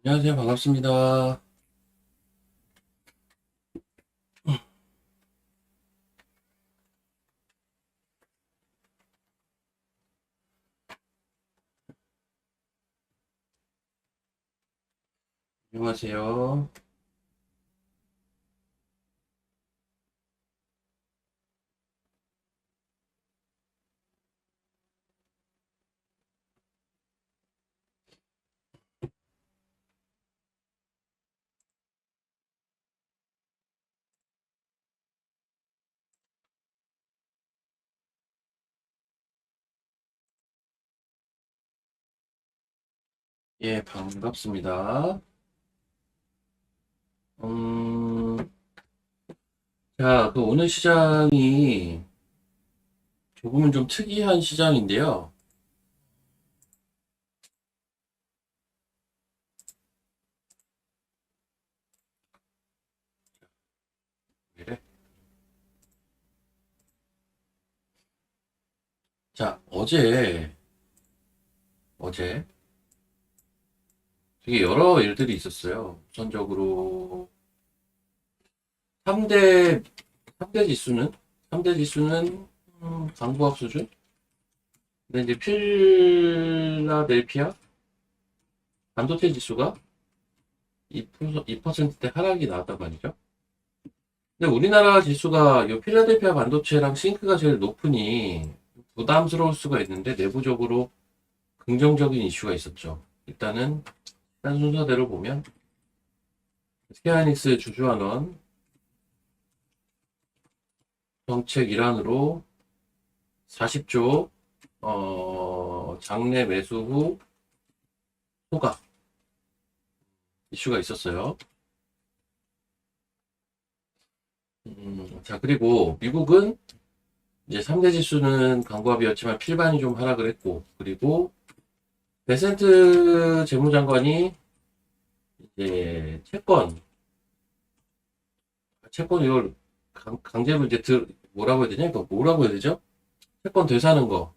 안녕하세요. 반갑습니다. 안녕하세요. 예, 반갑습니다. 음, 자, 오늘 시장이 조금은 좀 특이한 시장인데요. 이래. 자, 어제 되게 여러 일들이 있었어요. 우선적으로 3대, 삼대 지수는, 3대 지수는 강보합 수준? 근데 이제 필라델피아 반도체 지수가 2%대 하락이 나왔단 말이죠. 근데 우리나라 지수가 요 필라델피아 반도체랑 싱크가 제일 높으니 부담스러울 수가 있는데 내부적으로 긍정적인 이슈가 있었죠. 일단은 한 순서대로 보면 스퀘어하이닉스 주주환원 정책 일환으로 40조 장내 매수 후 소각 이슈가 있었어요. 자, 그리고 미국은 이제 3대 지수는 강보합이었지만 필반이 좀 하락을 했고, 그리고 베센트 재무장관이 이제 채권 이걸 강제로 이제 뭐라고 해야 되냐? 이거 뭐라고 해야 되죠? 채권 되사는 거,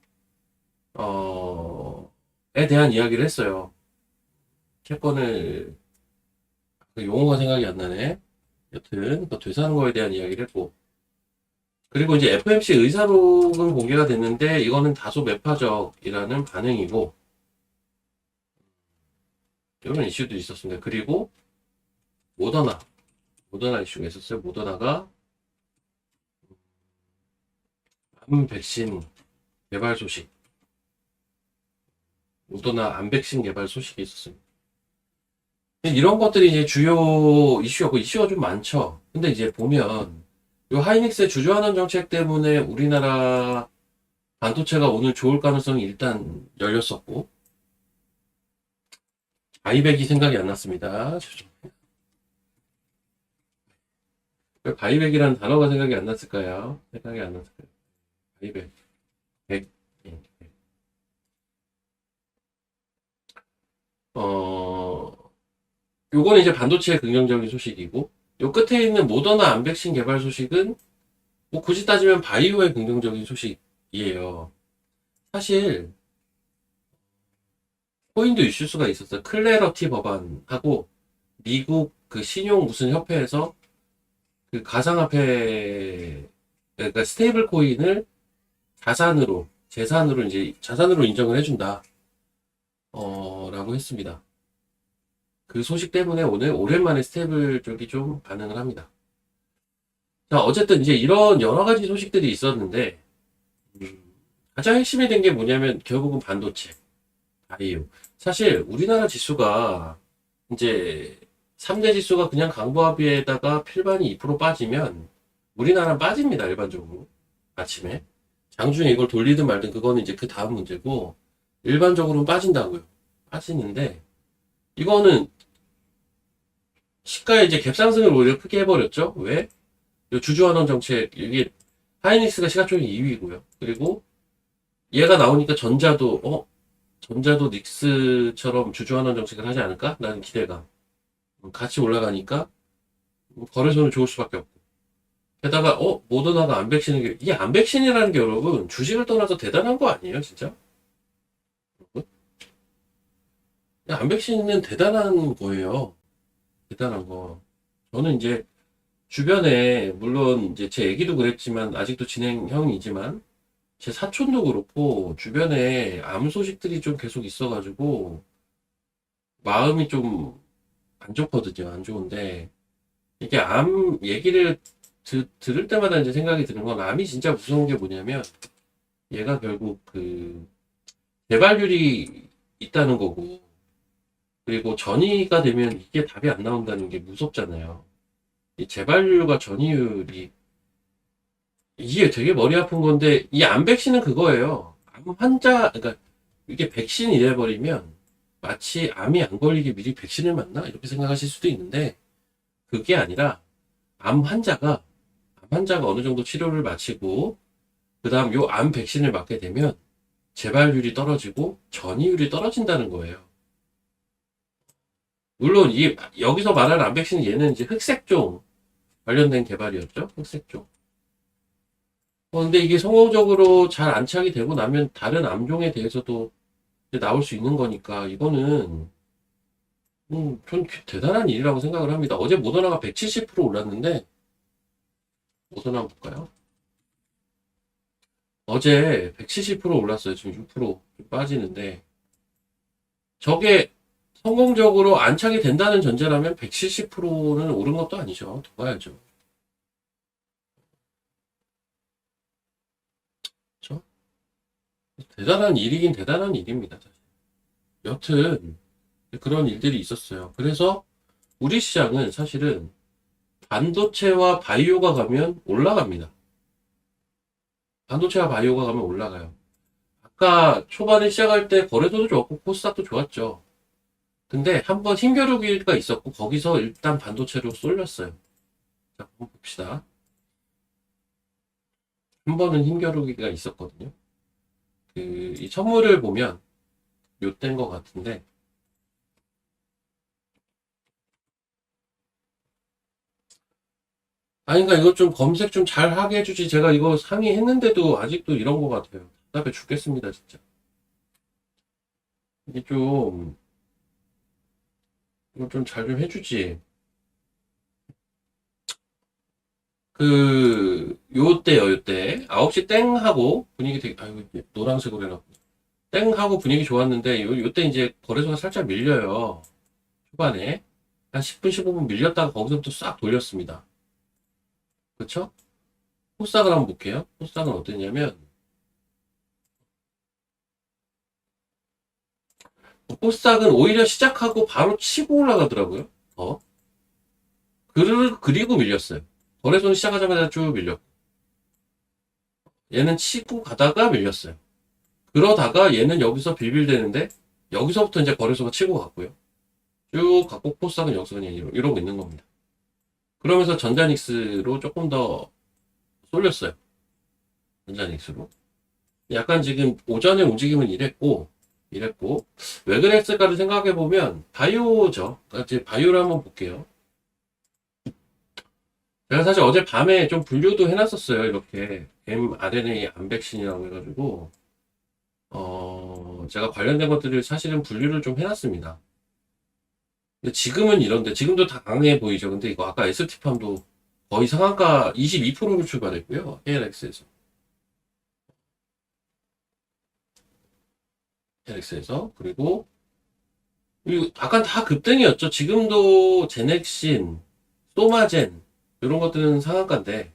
에 대한 이야기를 했어요. 채권을, 그 용어가 생각이 안 나네. 여튼, 그 되사는 거에 대한 이야기를 했고. 그리고 이제 FMC 의사록은 공개가 됐는데, 이거는 다소 매파적이라는 반응이고, 이런 이슈도 있었습니다. 그리고 모더나, 모더나 이슈가 있었어요. 모더나가 암 백신 개발 소식, 모더나 암 백신 개발 소식이 있었습니다. 이런 것들이 이제 주요 이슈였고, 이슈가 좀 많죠. 근데 이제 보면, 요 하이닉스의 주주환원 정책 때문에 우리나라 반도체가 오늘 좋을 가능성이 일단 열렸었고, 바이백이 생각이 안 났습니다. 왜 바이백이라는 단어가 생각이 안 났을까요? 생각이 안 났을까요? 바이백, 백, 예. 어, 요거는 이제 반도체의 긍정적인 소식이고, 요 끝에 있는 모더나 암 백신 개발 소식은 뭐 굳이 따지면 바이오의 긍정적인 소식이에요. 사실 코인도 이슈수가 있었어요. 클래러티 법안하고 미국 그 신용 무슨 협회에서 그 가상화폐 그러니까 스테이블 코인을 재산으로 이제 자산으로 인정을 해준다. 라고 했습니다. 그 소식 때문에 오늘 오랜만에 스테이블 쪽이 좀 반응을 합니다. 자, 어쨌든 이제 이런 여러 가지 소식들이 있었는데 가장 핵심이 된 게 뭐냐면 결국은 반도체. 바이오. 사실 우리나라 지수가 이제 3대 지수가 그냥 강보합위에다가 필반이 2% 빠지면 우리나라는 빠집니다. 일반적으로. 아침에. 장중에 이걸 돌리든 말든 그거는 이제 그 다음 문제고 일반적으로는 빠진다고요. 빠지는데 이거는 시가에 이제 갭상승을 오히려 크게 해버렸죠. 왜? 이 주주환원 정책 이게 하이닉스가 시가총액 2위고요. 그리고 얘가 나오니까 전자도 닉스처럼 주주환원 정책을 하지 않을까? 라는 기대가 같이 올라가니까 거래소는 좋을 수밖에 없고. 게다가 모더나가 안백신을 이 안백신이라는 게 여러분 주식을 떠나서 대단한 거 아니에요, 진짜? 암백신은 대단한 거예요. 대단한 거. 저는 이제 주변에, 물론 이제 제 얘기도 그랬지만, 아직도 진행형이지만, 제 사촌도 그렇고, 주변에 암 소식들이 좀 계속 있어가지고, 마음이 좀 안 좋거든요. 안 좋은데, 이게 암 얘기를 들을 때마다 이제 생각이 드는 건, 암이 진짜 무서운 게 뭐냐면, 얘가 결국 재발률이 있다는 거고, 그리고 전이가 되면 이게 답이 안 나온다는 게 무섭잖아요. 이 재발률과 전이율이, 이게 되게 머리 아픈 건데, 이 암 백신은 그거예요. 암 환자, 그러니까 이게 백신이 돼버리면 마치 암이 안 걸리게 미리 백신을 맞나? 이렇게 생각하실 수도 있는데, 그게 아니라 암 환자가 어느 정도 치료를 마치고, 그 다음 요 암 백신을 맞게 되면 재발률이 떨어지고 전이율이 떨어진다는 거예요. 물론 여기서 말하는 암 백신은 얘는 이제 흑색종 관련된 개발이었죠. 흑색종. 근데 이게 성공적으로 잘 안착이 되고 나면 다른 암종에 대해서도 이제 나올 수 있는 거니까 이거는 전 대단한 일이라고 생각을 합니다. 어제 모더나가 170% 올랐는데 모더나 한번 볼까요? 어제 170% 올랐어요. 지금 6% 빠지는데 저게 성공적으로 안착이 된다는 전제라면 170%는 오른 것도 아니죠. 더 가야죠. 그렇죠? 대단한 일이긴 대단한 일입니다. 사실. 여튼 그런 일들이 있었어요. 그래서 우리 시장은 사실은 반도체와 바이오가 가면 올라갑니다. 반도체와 바이오가 가면 올라가요. 아까 초반에 시작할 때 거래소도 좋았고 코스닥도 좋았죠. 근데 한번 힘겨루기가 있었고 거기서 일단 반도체로 쏠렸어요. 자, 한번 봅시다. 한 번은 힘겨루기가 있었거든요. 이 선물을 보면 요때인 것 같은데 아니 그러니까 이거 좀 검색 좀 잘 하게 해주지. 제가 이거 상의했는데도 아직도 이런 것 같아요. 답답해 죽겠습니다 진짜. 이게 좀 이거 좀 잘 좀 해주지. 요때요 요때 9시 땡 하고 분위기 되게 아이고 이게 노란색으로 해놨고 땡 하고 분위기 좋았는데 요때 이제 거래소가 살짝 밀려요. 초반에 한 10분 15분 밀렸다가 거기서부터 싹 돌렸습니다. 그쵸? 코스닥을 한번 볼게요. 코스닥은 어땠냐면 코스닥은 오히려 시작하고 바로 치고 올라가더라고요. 그리고 밀렸어요. 거래소는 시작하자마자 쭉 밀렸고 얘는 치고 가다가 밀렸어요. 그러다가 얘는 여기서 빌빌대는데 여기서부터 이제 거래소가 치고 갔고요. 쭉 갖고 코스닥은 여기서 그냥 이러고 있는 겁니다. 그러면서 전자닉스로 조금 더 쏠렸어요. 전자닉스로. 약간 지금 오전에 움직임은 이랬고 왜 그랬을까를 생각해 보면 바이오죠. 그러니까 이제 바이오를 한번 볼게요. 제가 사실 어제 밤에 좀 분류도 해놨었어요. 이렇게 mRNA 암백신이라고 해가지고 제가 관련된 것들을 사실은 분류를 좀 해놨습니다. 근데 지금은 이런데 지금도 다 강해 보이죠. 근데 이거 아까 ST팜도 거의 상한가 22%를 출발했고요. KLX에서 그리고 아까 다 급등이었죠. 지금도 제넥신, 소마젠 이런 것들은 상한가인데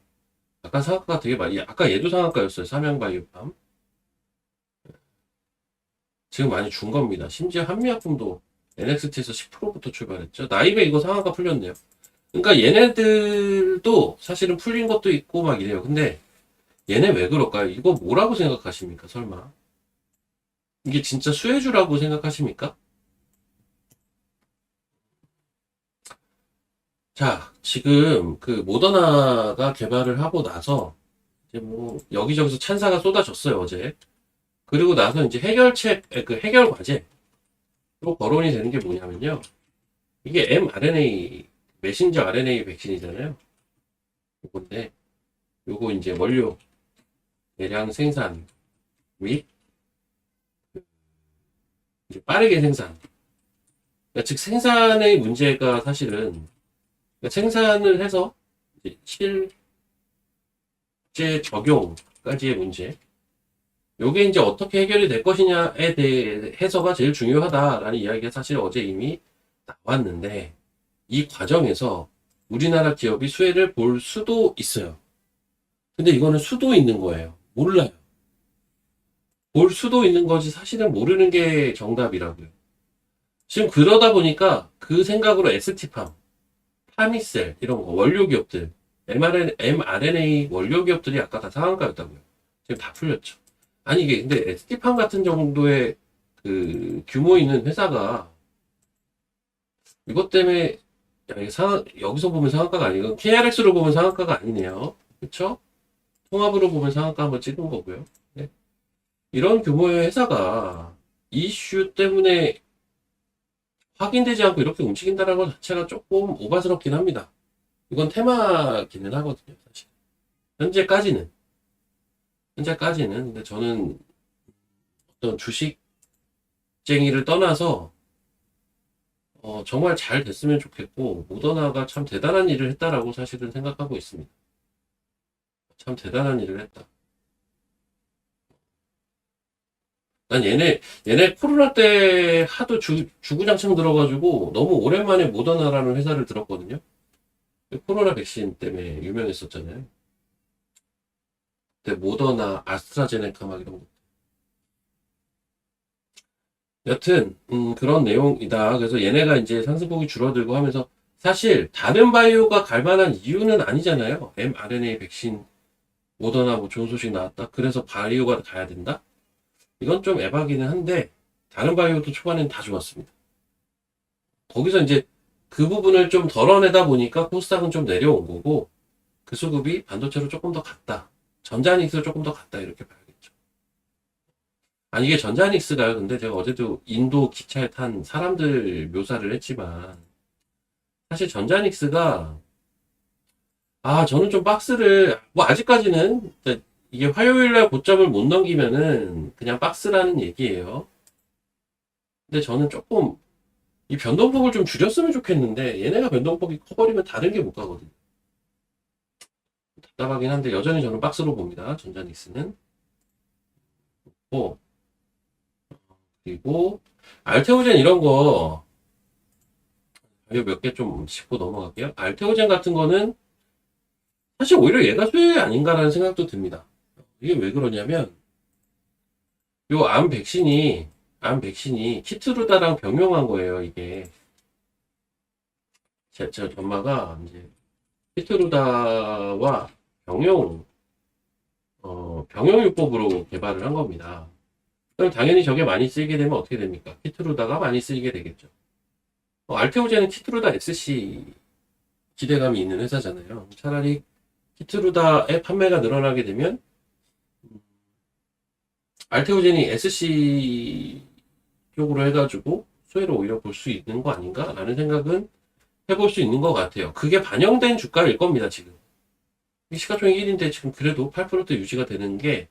아까 상한가가 되게 많이 아까 얘도 상한가였어요. 삼양바이오팜 지금 많이 준 겁니다. 심지어 한미약품도 NXT에서 10%부터 출발했죠. 나이베 이거 상한가 풀렸네요. 그러니까 얘네들도 사실은 풀린 것도 있고 막 이래요. 근데 얘네 왜 그럴까요? 이거 뭐라고 생각하십니까? 설마 이게 진짜 수혜주라고 생각하십니까? 자, 지금 그 모더나가 개발을 하고 나서 이제 뭐 여기저기서 찬사가 쏟아졌어요, 어제. 그리고 나서 이제 해결 과제로 거론이 되는 게 뭐냐면요. 이게 mRNA, 메신저 RNA 백신이잖아요. 요건데, 요거 이제 원료 대량 생산 및 이제 빠르게 생산. 그러니까 즉 생산의 문제가 사실은 그러니까 생산을 해서 이제 실제 적용까지의 문제. 요게 이제 어떻게 해결이 될 것이냐에 대해서가 제일 중요하다라는 이야기가 사실 어제 이미 나왔는데 이 과정에서 우리나라 기업이 수혜를 볼 수도 있어요. 근데 이거는 수도 있는 거예요. 몰라요. 볼 수도 있는 거지 사실은 모르는 게 정답이라고요. 지금 그러다 보니까 그 생각으로 ST팜, 파미셀 이런 거 원료 기업들, mRNA 원료 기업들이 아까 다 상한가였다고요. 지금 다 풀렸죠. 아니 이게 근데 ST팜 같은 정도의 그 규모 있는 회사가 이것 때문에 야, 이게 여기서 보면 상한가가 아니고 KRX로 보면 상한가가 아니네요. 그쵸? 통합으로 보면 상한가 한번 찍은 거고요. 네. 이런 규모의 회사가 이슈 때문에 확인되지 않고 이렇게 움직인다는 것 자체가 조금 오바스럽긴 합니다. 이건 테마기는 하거든요, 사실. 현재까지는. 현재까지는. 근데 저는 어떤 주식쟁이를 떠나서 정말 잘 됐으면 좋겠고 모더나가 참 대단한 일을 했다라고 사실은 생각하고 있습니다. 참 대단한 일을 했다. 난 얘네 코로나 때 하도 주구장창 들어가지고 너무 오랜만에 모더나라는 회사를 들었거든요. 코로나 백신 때문에 유명했었잖아요. 근데 모더나, 아스트라제네카 막 이런 거. 여튼 그런 내용이다. 그래서 얘네가 이제 상승폭이 줄어들고 하면서 사실 다른 바이오가 갈 만한 이유는 아니잖아요. mRNA 백신 모더나 뭐 좋은 소식 나왔다. 그래서 바이오가 가야 된다. 이건 좀 에바기는 한데 다른 바이오도 초반엔 다 좋았습니다. 거기서 이제 그 부분을 좀 덜어내다 보니까 코스닥은 좀 내려온 거고 그 수급이 반도체로 조금 더 갔다. 전자닉스로 조금 더 갔다 이렇게 봐야겠죠. 아니 이게 전자닉스가요. 근데 제가 어제도 인도 기차에 탄 사람들 묘사를 했지만 사실 전자닉스가 저는 좀 박스를 뭐 아직까지는 이게 화요일날 고점을 못 넘기면은 그냥 박스라는 얘기예요. 근데 저는 조금 이 변동폭을 좀 줄였으면 좋겠는데 얘네가 변동폭이 커버리면 다른 게 못 가거든요. 답답하긴 한데 여전히 저는 박스로 봅니다. 전자닉스는. 그리고 알테오젠 이런 거 몇 개 좀 짚고 넘어갈게요. 알테오젠 같은 거는 사실 오히려 얘가 수혜 아닌가라는 생각도 듭니다. 이게 왜 그러냐면 요 암 백신이 키트루다랑 병용한 거예요. 이게 제 전마가 이제 키트루다와 병용요법으로 개발을 한 겁니다. 그럼 당연히 저게 많이 쓰이게 되면 어떻게 됩니까? 키트루다가 많이 쓰이게 되겠죠. 알테오젠은 키트루다 SC 기대감이 있는 회사잖아요. 차라리 키트루다의 판매가 늘어나게 되면 알테오젠이 SC 쪽으로 해가지고 수혜를 오히려 볼 수 있는 거 아닌가? 라는 생각은 해볼 수 있는 것 같아요. 그게 반영된 주가일 겁니다, 지금. 시가총액 1인데 지금 그래도 8% 유지가 되는 게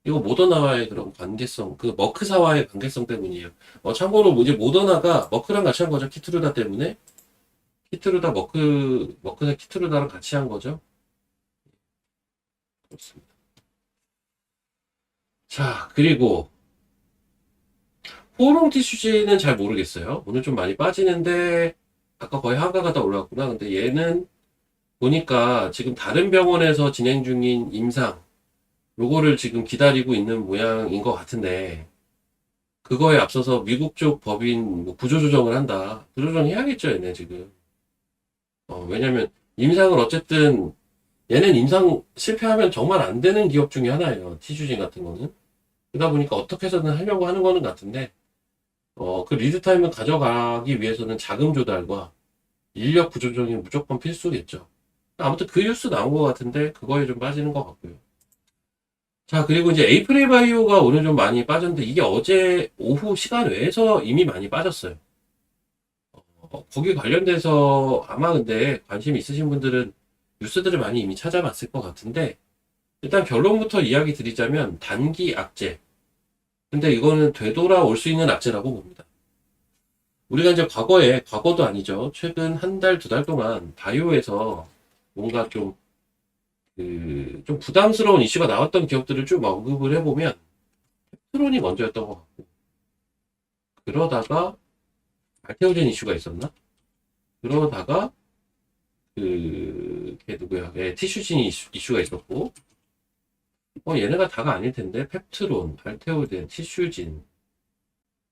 이거 모더나와의 그런 관계성, 그 머크사와의 관계성 때문이에요. 참고로 이제 모더나가 머크랑 같이 한 거죠. 키트루다 때문에. 키트루다 머크사 키트루다랑 같이 한 거죠. 그렇습니다. 자, 그리고 호롱 TCG는 잘 모르겠어요. 오늘 좀 많이 빠지는데 아까 거의 한가가다 올라왔구나. 근데 얘는 보니까 지금 다른 병원에서 진행 중인 임상 요거를 지금 기다리고 있는 모양인 것 같은데 그거에 앞서서 미국 쪽 법인 뭐 구조조정을 한다. 구조조정 해야겠죠, 얘네 지금. 왜냐면 임상을 어쨌든 얘는 임상 실패하면 정말 안 되는 기업 중에 하나예요. 티슈진 같은 거는. 그러다 보니까 어떻게 해서든 하려고 하는 거는 같은데 그 리드 타임을 가져가기 위해서는 자금 조달과 인력 구조조정이 무조건 필수겠죠. 아무튼 그 뉴스 나온 것 같은데 그거에 좀 빠지는 것 같고요. 자, 그리고 이제 에이프릴 바이오가 오늘 좀 많이 빠졌는데 이게 어제 오후 시간 외에서 이미 많이 빠졌어요. 거기 관련돼서 아마 근데 관심 있으신 분들은 뉴스들을 많이 이미 찾아봤을 것 같은데 일단 결론부터 이야기 드리자면 단기 악재. 근데 이거는 되돌아올 수 있는 악재라고 봅니다. 우리가 이제 과거도 아니죠. 최근 한 달, 두 달 동안 바이오에서 뭔가 좀 부담스러운 이슈가 나왔던 기업들을 쭉 언급을 해보면, 트론이 먼저였던 것 같고, 그러다가, 알테오젠 이슈가 있었나? 그러다가, 걔 누구야? 티슈진 이슈가 있었고, 얘네가 다가 아닐 텐데, 펩트론, 알테오젠, 티슈진,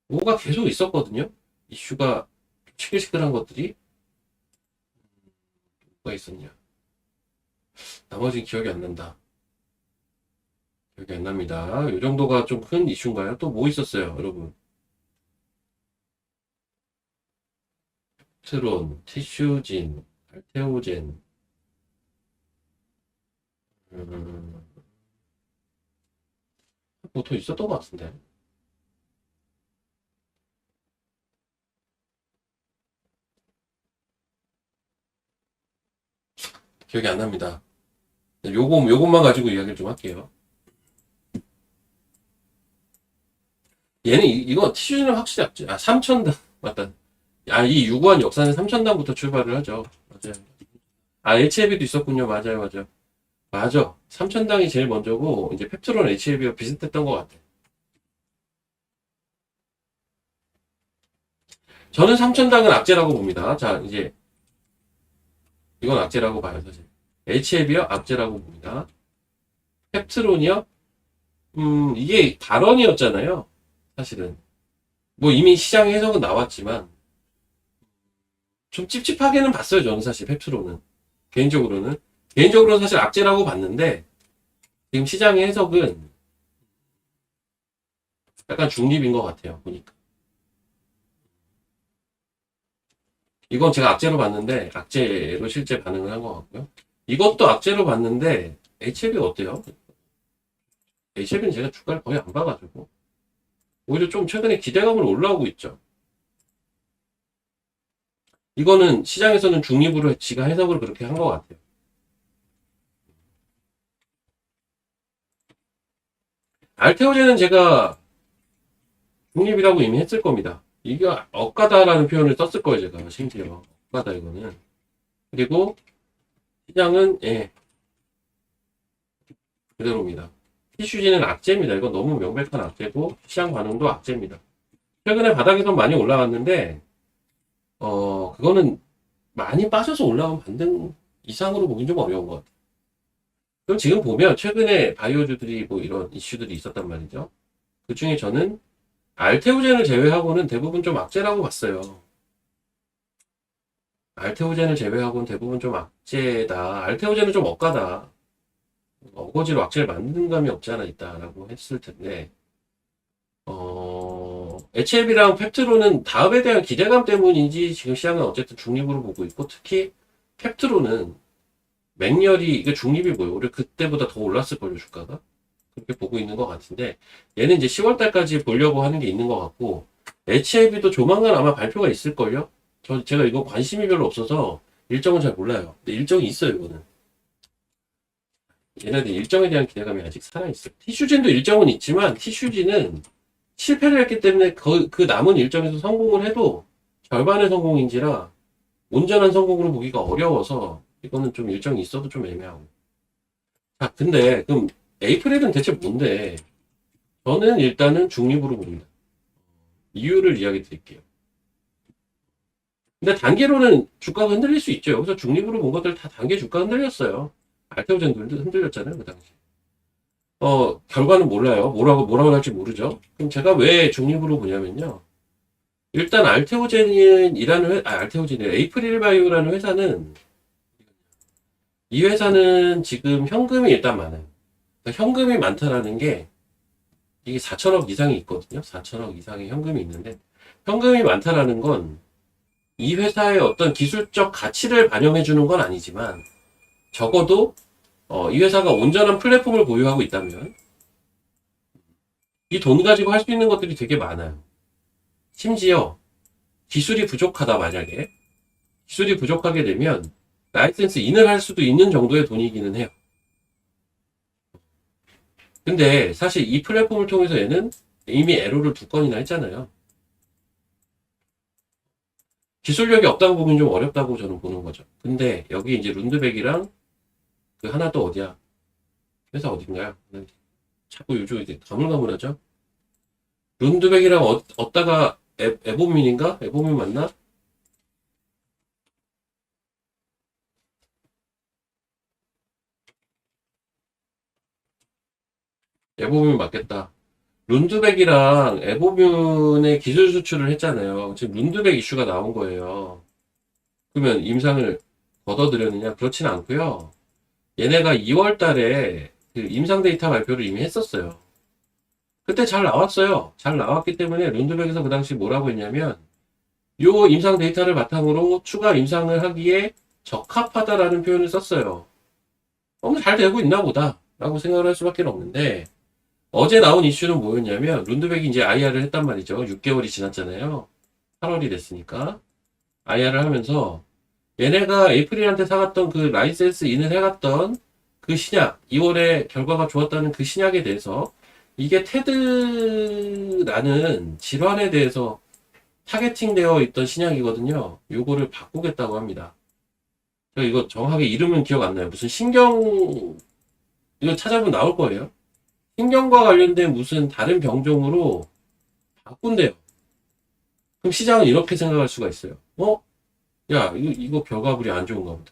뭐가 계속 있었거든요? 이슈가 시끌시끌한 것들이. 뭐가 있었냐? 나머지는 기억이 안 난다. 기억이 안 납니다. 이 정도가 좀 큰 이슈인가요? 또 뭐 있었어요, 여러분? 트론, 티슈진, 알테오젠, 음, 뭐 더 있었던 것 같은데. 기억이 안 납니다. 요것만 가지고 이야기를 좀 할게요. 얘는 이거 티슈즈는 확실히 없지. 3천당. 맞다. 이 유구한 역사는 3천당부터 출발을 하죠. 맞아요. HLB도 있었군요. 맞아요, 맞아요. 맞아. 3천당이 제일 먼저고, 이제 펩트론 HLB가 비슷했던 것 같아. 저는 3천당은 악재라고 봅니다. 자, 이제, 이건 악재라고 봐요, 사실. HLB요? 악재라고 봅니다. 펩트론이요? 이게 발언이었잖아요. 사실은. 뭐 이미 시장 해석은 나왔지만, 좀 찝찝하게는 봤어요, 저는 사실, 펩트론은. 개인적으로는. 개인적으로는 사실 악재라고 봤는데, 지금 시장의 해석은 약간 중립인 것 같아요, 보니까. 이건 제가 악재로 봤는데, 악재로 실제 반응을 한 것 같고요. 이것도 악재로 봤는데, HLB가 어때요? HLB는 제가 주가를 거의 안 봐가지고, 오히려 좀 최근에 기대감으로 올라오고 있죠. 이거는 시장에서는 중립으로 지가 해석을 그렇게 한 것 같아요. 알테오제는 제가 중립이라고 이미 했을 겁니다. 이게 억가다라는 표현을 썼을 거예요, 제가. 심지어. 억가다, 이거는. 그리고 시장은, 그대로입니다. 티슈지는 악재입니다. 이건 너무 명백한 악재고, 시장 반응도 악재입니다. 최근에 바닥에서 많이 올라갔는데, 그거는 많이 빠져서 올라온 반등 이상으로 보긴 좀 어려운 것 같아요. 그럼 지금 보면, 최근에 바이오주들이 뭐 이런 이슈들이 있었단 말이죠. 그 중에 저는 알테오젠을 제외하고는 대부분 좀 악재라고 봤어요. 알테오젠을 제외하고는 대부분 좀 악재다. 알테오젠은 좀 억가다. 어거지로 악재를 만든 감이 없지 않아 있다라고 했을 텐데, HLB랑 펩트로는 다음에 대한 기대감 때문인지 지금 시장은 어쨌든 중립으로 보고 있고, 특히 펩트로는 맹렬히, 이게 중립이 뭐예요? 우리 그때보다 더 올랐을걸요, 주가가? 그렇게 보고 있는 것 같은데, 얘는 이제 10월달까지 보려고 하는 게 있는 것 같고, HLB도 조만간 아마 발표가 있을걸요? 제가 이거 관심이 별로 없어서 일정은 잘 몰라요. 근데 일정이 있어요, 이거는. 얘네들 일정에 대한 기대감이 아직 살아있어요. 티슈진도 일정은 있지만, 티슈진은 실패를 했기 때문에 그 남은 일정에서 성공을 해도 절반의 성공인지라 온전한 성공으로 보기가 어려워서 이거는 좀 일정이 있어도 좀 애매하고. 자, 근데 그럼 에이프릴은 대체 뭔데? 저는 일단은 중립으로 봅니다. 이유를 이야기 드릴게요. 근데 단계로는 주가가 흔들릴 수 있죠. 여기서 중립으로 본 것들 다 단계 주가 흔들렸어요. 알테오젠도 흔들렸잖아요, 그 당시. 결과는 몰라요. 뭐라고 할지 모르죠. 그럼 제가 왜 중립으로 보냐면요. 일단 알테오젠이 에이프릴 바이오라는 회사는, 이 회사는 지금 현금이 일단 많아요. 그러니까 현금이 많다라는 게, 이게 4천억 이상이 있거든요. 4천억 이상의 현금이 있는데, 현금이 많다라는 건, 이 회사의 어떤 기술적 가치를 반영해 주는 건 아니지만, 적어도, 이 회사가 온전한 플랫폼을 보유하고 있다면, 이 돈 가지고 할 수 있는 것들이 되게 많아요. 심지어, 기술이 부족하다, 만약에. 기술이 부족하게 되면, 라이센스 인을 할 수도 있는 정도의 돈이기는 해요. 근데 사실 이 플랫폼을 통해서 얘는 이미 에로를 2건이나 했잖아요. 기술력이 없다고 보면 좀 어렵다고 저는 보는 거죠. 근데 여기 이제 룬드백이랑 그 하나 또 어디야? 회사 어딘가요? 자꾸 요즘 이제 가물가물하죠? 룬드백이랑 얻다가 에보민인가? 에보민 맞나? 에보민 맞겠다. 룬드백이랑 에보민의 기술 수출을 했잖아요. 지금 룬드백 이슈가 나온 거예요. 그러면 임상을 걷어들였느냐? 그렇진 않고요. 얘네가 2월 달에 그 임상 데이터 발표를 이미 했었어요. 그때 잘 나왔어요. 잘 나왔기 때문에 룬드백에서 그 당시 뭐라고 했냐면 요 임상 데이터를 바탕으로 추가 임상을 하기에 적합하다라는 표현을 썼어요. 잘 되고 있나 보다 라고 생각을 할 수밖에 없는데 어제 나온 이슈는 뭐였냐면 룬드백이 이제 IR을 했단 말이죠. 6개월이 지났잖아요. 8월이 됐으니까 IR을 하면서 얘네가 에이프릴한테 사갔던 그 라이센스 인을 해갔던 그 신약 2월에 결과가 좋았다는 그 신약에 대해서 이게 테드라는 질환에 대해서 타겟팅 되어 있던 신약이거든요. 요거를 바꾸겠다고 합니다. 제가 이거 정확하게 이름은 기억 안 나요. 무슨 이거 찾아보면 나올 거예요. 신경과 관련된 무슨 다른 병종으로 바꾼대요. 그럼 시장은 이렇게 생각할 수가 있어요. 야, 이거 결과물이 안 좋은가 보다.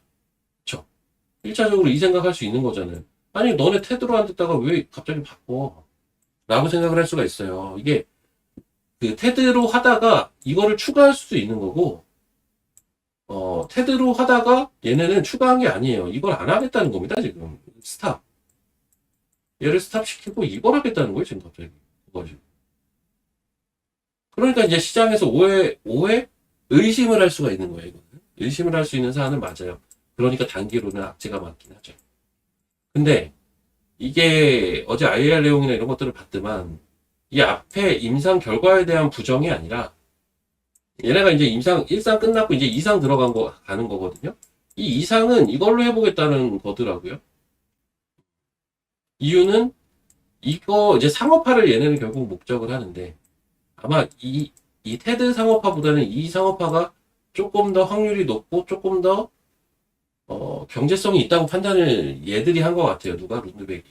그쵸? 1차적으로 이 생각할 수 있는 거잖아요. 아니, 너네 테드로 안 됐다가 왜 갑자기 바꿔? 라고 생각을 할 수가 있어요. 이게, 그, 테드로 하다가 이거를 추가할 수도 있는 거고, 테드로 하다가 얘네는 추가한 게 아니에요. 이걸 안 하겠다는 겁니다, 지금. 스탑. 얘를 스탑 시키고 이걸 하겠다는 거예요, 지금 갑자기. 그거지. 그러니까 이제 시장에서 의심을 할 수가 있는 거예요, 이거는. 의심을 할 수 있는 사안은 맞아요. 그러니까 단기로는 악재가 많긴 하죠. 근데 이게 어제 IR 내용이나 이런 것들을 봤더만 이 앞에 임상 결과에 대한 부정이 아니라 얘네가 이제 임상 1상 끝났고 이제 2상 가는 거거든요. 이 2상은 이걸로 해보겠다는 거더라고요. 이유는 이거 이제 상업화를 얘네는 결국 목적을 하는데 아마 이 테드 상업화보다는 이 상업화가 조금 더 확률이 높고 조금 더 경제성이 있다고 판단을 얘들이 한 것 같아요. 누가 룬드백이.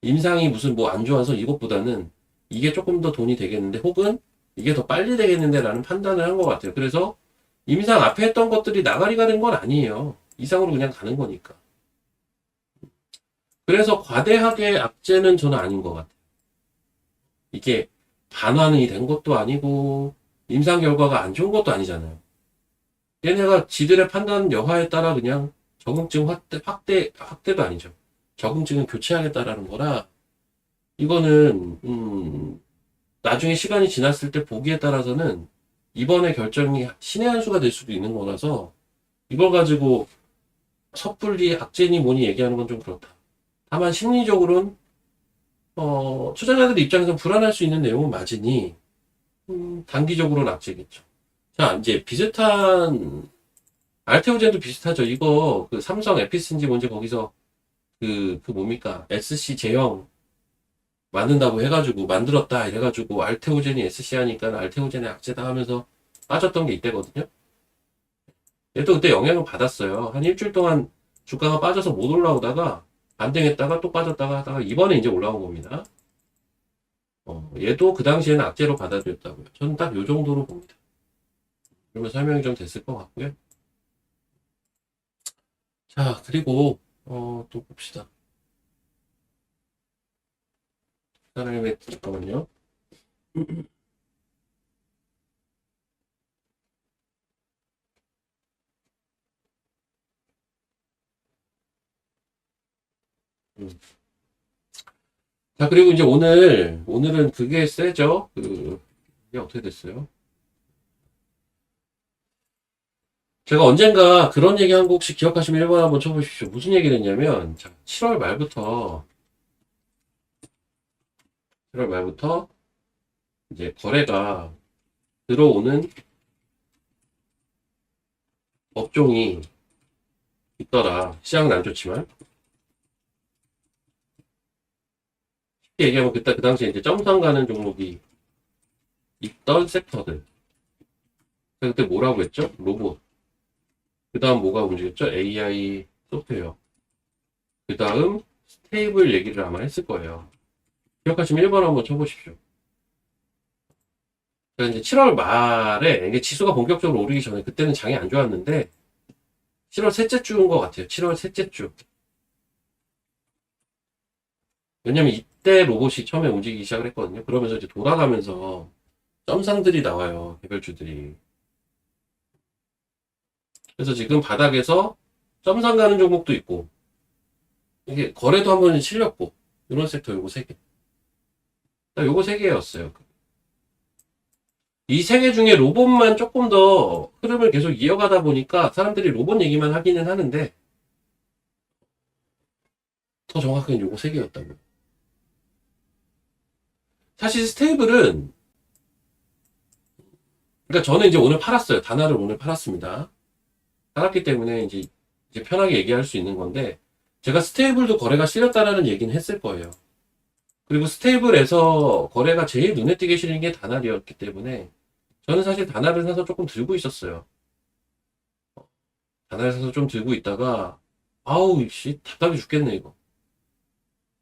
임상이 무슨 뭐 안 좋아서 이것보다는 이게 조금 더 돈이 되겠는데 혹은 이게 더 빨리 되겠는데 라는 판단을 한 것 같아요. 그래서 임상 앞에 했던 것들이 나가리가 된 건 아니에요. 이상으로 그냥 가는 거니까. 그래서 과대하게 악재는 저는 아닌 것 같아요. 이게 반환이 된 것도 아니고 임상 결과가 안 좋은 것도 아니잖아요. 얘네가 지들의 판단 여하에 따라 그냥 적응증 확대도 아니죠. 적응증은 교체하겠다라는 거라 이거는 나중에 시간이 지났을 때 보기에 따라서는 이번에 결정이 신의 한 수가 될 수도 있는 거라서 이걸 가지고 섣불리 악재니 뭐니 얘기하는 건 좀 그렇다. 다만 심리적으로는 투자자들 입장에서 불안할 수 있는 내용은 맞으니 단기적으로는 악재겠죠. 자, 이제 비슷한 알테오젠도 비슷하죠. 이거 그 삼성 에피스인지 뭔지 거기서 그 뭡니까? SC 제형 만든다고 해가지고 만들었다 이래가지고 알테오젠이 SC 하니까 알테오젠의 악재다 하면서 빠졌던 게 이때거든요. 얘도 그때 영향을 받았어요. 한 일주일 동안 주가가 빠져서 못 올라오다가 반등했다가 또 빠졌다가 하다가 이번에 이제 올라온 겁니다. 얘도 그 당시에는 악재로 받아들였다고요. 저는 딱 요 정도로 봅니다. 그러면 설명이 좀 됐을 것 같고요. 자, 그리고 또 봅시다. 사람의 잠깐만요. 음. 자, 그리고 이제 오늘은 그게 세죠? 이게 어떻게 됐어요? 제가 언젠가 그런 얘기 한 거 혹시 기억하시면 1번 한번 쳐보십시오. 무슨 얘기를 했냐면, 자, 7월 말부터 이제 거래가 들어오는 업종이 있더라. 시장은 안 좋지만. 쉽게 얘기하면 그 당시에 이제 점상 가는 종목이 있던 섹터들. 그때 뭐라고 했죠? 로봇. 그 다음 뭐가 움직였죠? AI 소프트웨어. 그 다음 스테이블 얘기를 아마 했을 거예요. 기억하시면 1번 한번 쳐보십시오. 그래서 이제 7월 말에 이게 지수가 본격적으로 오르기 전에 그때는 장이 안 좋았는데 7월 셋째 주인 것 같아요. 7월 셋째 주. 왜냐면 이때 로봇이 처음에 움직이기 시작을 했거든요. 그러면서 이제 돌아가면서 점상들이 나와요. 개별주들이. 그래서 지금 바닥에서 점상 가는 종목도 있고 이게 거래도 한번 실렸고 이런 섹터 요거 세 개. 요거 세 개였어요. 이 세 개 중에 로봇만 조금 더 흐름을 계속 이어가다 보니까 사람들이 로봇 얘기만 하기는 하는데 더 정확하게 요거 세 개였다고. 사실 스테이블은 그러니까 저는 이제 오늘 팔았어요. 다나를 오늘 팔았습니다. 팔았기 때문에 이제 편하게 얘기할 수 있는 건데 제가 스테이블도 거래가 실렸다라는 얘기는 했을 거예요. 그리고 스테이블에서 거래가 제일 눈에 띄게 실린 게 다날이었기 때문에 저는 사실 다날을 사서 조금 들고 있었어요. 다날을 사서 좀 들고 있다가 아우 씨 답답해 죽겠네 이거.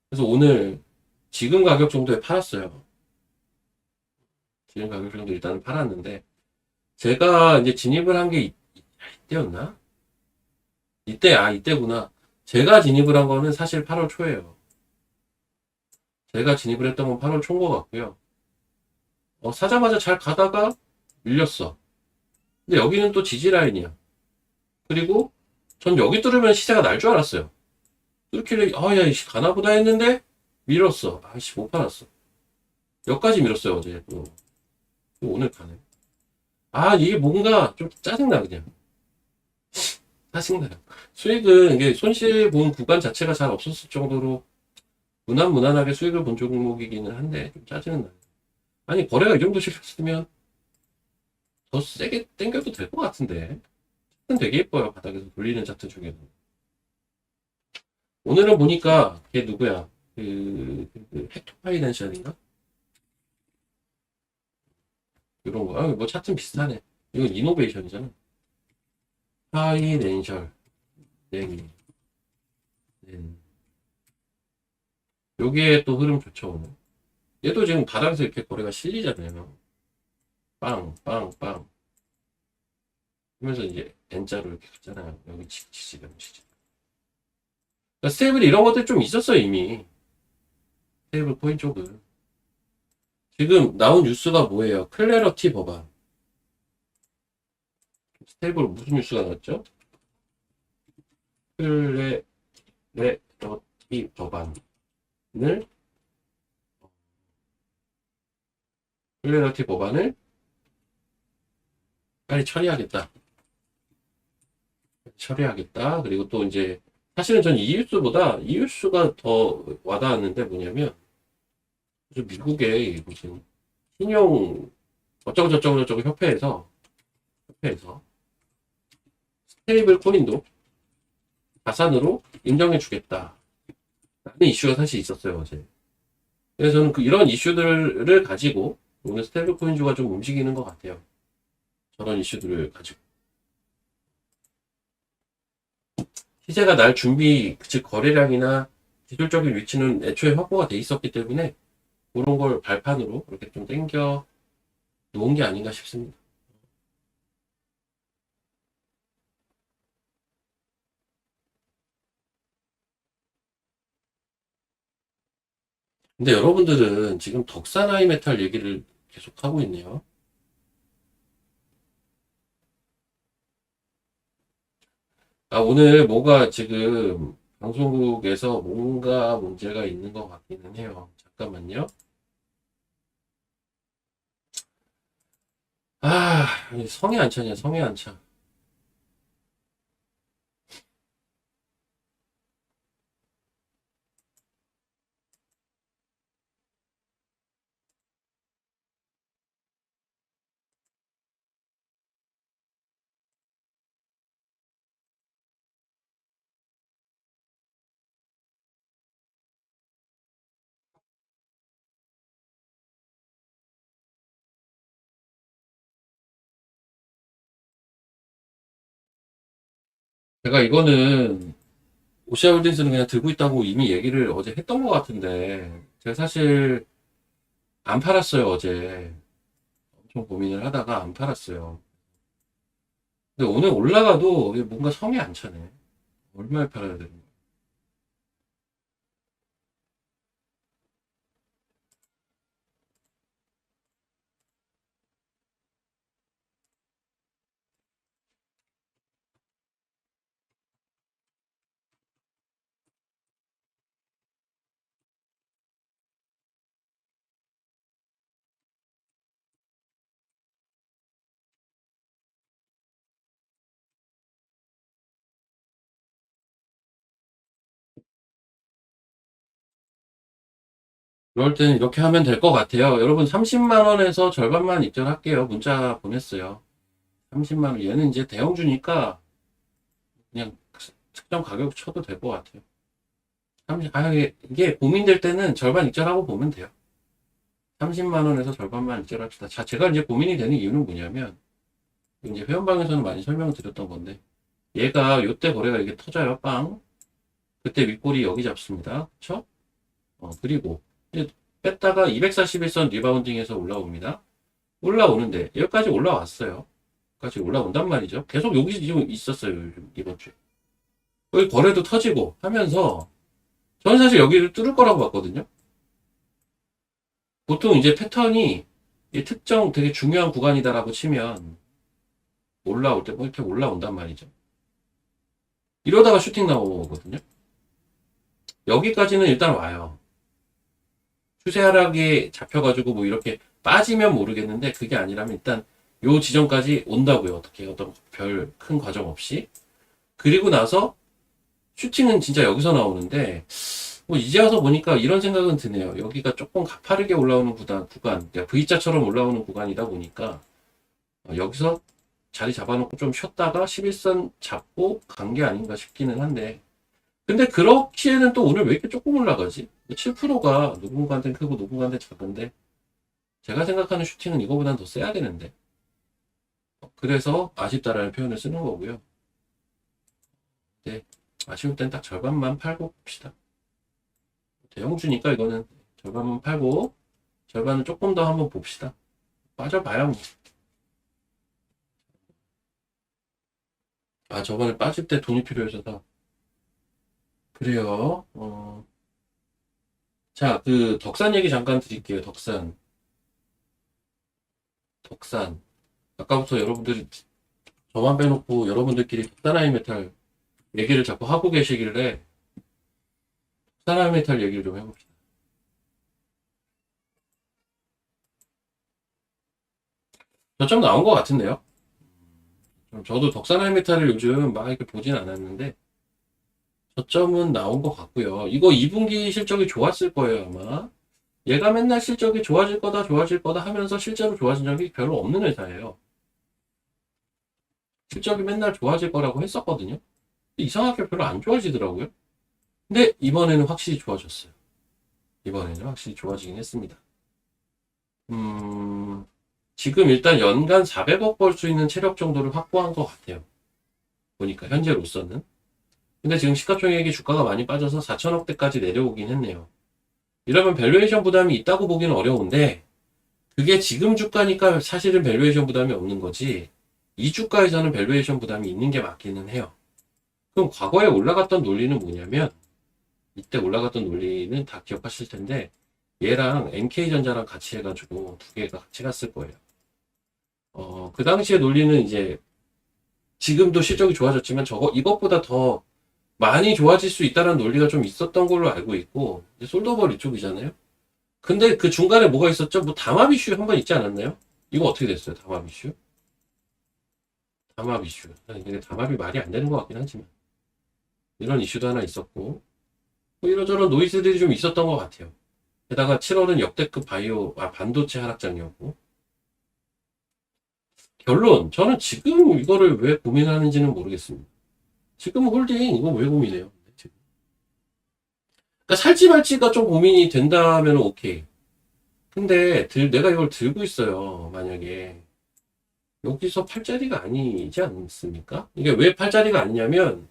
그래서 오늘 지금 가격 정도에 팔았어요. 지금 가격 정도 일단은 팔았는데 제가 이제 진입을 한 게 이때였나? 이때구나. 제가 진입을 한 거는 사실 8월 초예요. 제가 진입을 했던 건 8월 초인 것 같고요. 사자마자 잘 가다가 밀렸어. 근데 여기는 또 지지 라인이야. 그리고 전 여기 뚫으면 시세가 날 줄 알았어요. 뚫길래 야 이씨 가나보다 했는데 밀었어. 아이씨 못 팔았어. 여기까지 밀었어요 어제. 또 오늘 가네. 이게 뭔가 좀 짜증나 그냥. 짜증나요. 수익은 이게 손실 본 구간 자체가 잘 없었을 정도로 무난무난하게 수익을 본 종목이기는 한데 좀 짜증은 나요. 아니 거래가 이 정도 실렸으면 더 세게 당겨도 될 것 같은데. 차트는 되게 예뻐요. 바닥에서 돌리는 차트 중에서. 오늘은 보니까 걔 누구야? 그 헥토 파이낸셜인가? 이런 거. 뭐 차트는 비슷하네. 이건 이노베이션이잖아. 파이낸셜. 네. 네. 요게 또 흐름 좋죠, 오늘. 얘도 지금 바닥에서 이렇게 거래가 실리잖아요. 빵, 빵, 빵. 하면서 이제 N자로 이렇게 갔잖아요. 여기 치지, 여기 치지. 그러니까 스테이블 이런 것들 좀 있었어요, 이미. 스테이블 코인 쪽은. 지금 나온 뉴스가 뭐예요? 클래러티 법안. 스테이블 무슨 뉴스가 나왔죠? 클래러티 법안을, 클래러티 법안을 빨리 처리하겠다. 처리하겠다. 그리고 또 이제, 사실은 전 이유수보다 이유수가 더 와닿았는데 뭐냐면, 미국의 무슨 신용 어쩌고저쩌고 협회에서 스테이블 코인도 자산으로 인정해 주겠다. 라는 이슈가 사실 있었어요, 어제. 그래서 저는 이런 이슈들을 가지고 오늘 스테이블 코인주가 좀 움직이는 것 같아요. 저런 이슈들을 가지고. 시세가 날 준비, 즉 거래량이나 기술적인 위치는 애초에 확보가 돼 있었기 때문에 그런 걸 발판으로 이렇게 좀 땡겨 놓은 게 아닌가 싶습니다. 근데 여러분들은 지금 덕산하이 메탈 얘기를 계속 하고 있네요. 오늘 뭐가 지금 방송국에서 뭔가 문제가 있는 것 같기는 해요. 잠깐만요. 성에 안 차냐, 성에 안 차. 제가 이거는 오시아홀딩스는 그냥 들고 있다고 이미 얘기를 어제 했던 것 같은데, 제가 사실 안 팔았어요, 어제. 엄청 고민을 하다가 안 팔았어요. 근데 오늘 올라가도 이게 뭔가 성이 안 차네. 얼마에 팔아야 되는 거야? 그럴 때는 이렇게 하면 될 것 같아요. 여러분 30만 원에서 절반만 입절할게요. 문자 보냈어요. 30만 원. 얘는 이제 대형주니까 그냥 특정 가격 쳐도 될 것 같아요. 이게 고민될 때는 절반 입절하고 보면 돼요. 30만 원에서 절반만 입절합시다. 자, 제가 이제 고민이 되는 이유는 뭐냐면, 이제 회원방에서는 많이 설명을 드렸던 건데, 얘가 요때 거래가 이게 터져요, 빵. 그때 윗골이 여기 잡습니다. 그쵸? 그리고 이제 뺐다가 241선 리바운딩해서 올라옵니다. 올라오는데, 여기까지 올라왔어요. 여기까지 올라온단 말이죠. 계속 여기 지금 있었어요, 요즘, 이번 주에. 여기 거래도 터지고 하면서, 저는 사실 여기를 뚫을 거라고 봤거든요. 보통 이제 패턴이 이 특정 되게 중요한 구간이다라고 치면 올라올 때 뭐 이렇게 올라온단 말이죠. 이러다가 슈팅 나오거든요. 여기까지는 일단 와요. 추세 하락에 잡혀가지고 뭐 이렇게 빠지면 모르겠는데 그게 아니라면 일단 요 지점까지 온다고요. 어떻게 어떤 별 큰 과정 없이. 그리고 나서 슈팅은 진짜 여기서 나오는데 뭐 이제 와서 보니까 이런 생각은 드네요. 여기가 조금 가파르게 올라오는 구간, 그러니까 V자처럼 올라오는 구간이다 보니까 여기서 자리 잡아놓고 좀 쉬었다가 11선 잡고 간 게 아닌가 싶기는 한데 근데 그렇기에는 또 오늘 왜 이렇게 조금 올라가지? 7%가 누군가한테는 크고 누군가한테는 작은데 제가 생각하는 슈팅은 이거보다는 더 세야 되는데 그래서 아쉽다라는 표현을 쓰는 거고요. 네, 아쉬울 땐 딱 절반만 팔고 봅시다. 대형주니까 이거는 절반만 팔고 절반은 조금 더 한번 봅시다. 빠져봐야 뭐. 아, 저번에 빠질 때 돈이 필요해서다. 그래요. 자, 그 덕산 얘기 잠깐 드릴게요. 덕산. 덕산. 아까부터 여러분들이 저만 빼놓고 여러분들끼리 덕산하이 메탈 얘기를 자꾸 하고 계시길래 덕산하이 메탈 얘기를 좀 해봅시다. 저점 나온 것 같은데요? 저도 덕산하이 메탈을 요즘 막 이렇게 보진 않았는데 저점은 나온 것 같고요. 이거 2분기 실적이 좋았을 거예요, 아마. 얘가 맨날 실적이 좋아질 거다, 좋아질 거다 하면서 실제로 좋아진 적이 별로 없는 회사예요. 실적이 맨날 좋아질 거라고 했었거든요. 이상하게 별로 안 좋아지더라고요. 근데 이번에는 확실히 좋아졌어요. 이번에는 확실히 좋아지긴 했습니다. 음, 지금 일단 연간 400억 벌 수 있는 체력 정도를 확보한 것 같아요. 보니까 현재로서는. 근데 지금 시가총액이 주가가 많이 빠져서 4천억대까지 내려오긴 했네요. 이러면 밸류에이션 부담이 있다고 보기는 어려운데 그게 지금 주가니까 사실은 밸류에이션 부담이 없는 거지 이 주가에서는 밸류에이션 부담이 있는 게 맞기는 해요. 그럼 과거에 올라갔던 논리는 뭐냐면 이때 올라갔던 논리는 다 기억하실 텐데 얘랑 MK전자랑 같이 해가지고 두 개가 같이 갔을 거예요. 그 당시에 논리는 이제 지금도 실적이 좋아졌지만 이것보다 더 많이 좋아질 수 있다는 논리가 좀 있었던 걸로 알고 있고 이제 솔더벌 이쪽이잖아요. 근데 그 중간에 뭐가 있었죠? 뭐 담합 이슈 한 번 있지 않았나요? 이거 어떻게 됐어요? 담합 이슈? 담합 이슈. 이게 담합이 말이 안 되는 것 같긴 하지만 이런 이슈도 하나 있었고 뭐 이런저런 노이즈들이 좀 있었던 것 같아요. 게다가 7월은 역대급 반도체 하락장이었고 결론 저는 지금 이거를 왜 고민하는지는 모르겠습니다. 지금 홀딩 이거 왜 고민해요? 그러니까 살지 말지가 좀 고민이 된다면 오케이. 근데 내가 이걸 들고 있어요. 만약에 여기서 8짜리가 아니지 않습니까? 이게 왜 8짜리가 아니냐면,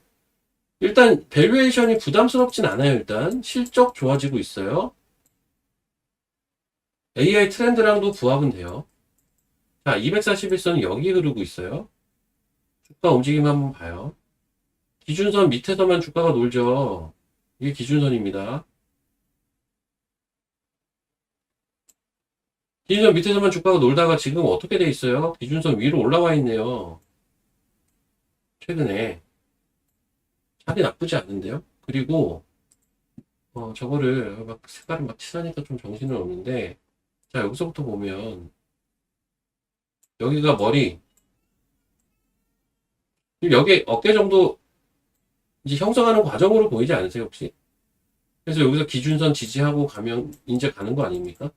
일단, 밸류에이션이 부담스럽진 않아요, 일단. 실적 좋아지고 있어요. AI 트렌드랑도 부합은 돼요. 자, 241선은 여기 흐르고 있어요. 주가 움직임 한번 봐요. 기준선 밑에서만 주가가 놀죠. 이게 기준선입니다. 기준선 밑에서만 주가가 놀다가 지금 어떻게 돼 있어요? 기준선 위로 올라와 있네요. 최근에. 자리 나쁘지 않은데요? 그리고, 저거를 막 색깔을 막 칠하니까 좀 정신은 없는데, 자, 여기서부터 보면, 여기가 머리, 여기 어깨 정도 이제 형성하는 과정으로 보이지 않으세요, 혹시? 그래서 여기서 기준선 지지하고 가면 이제 가는 거 아닙니까?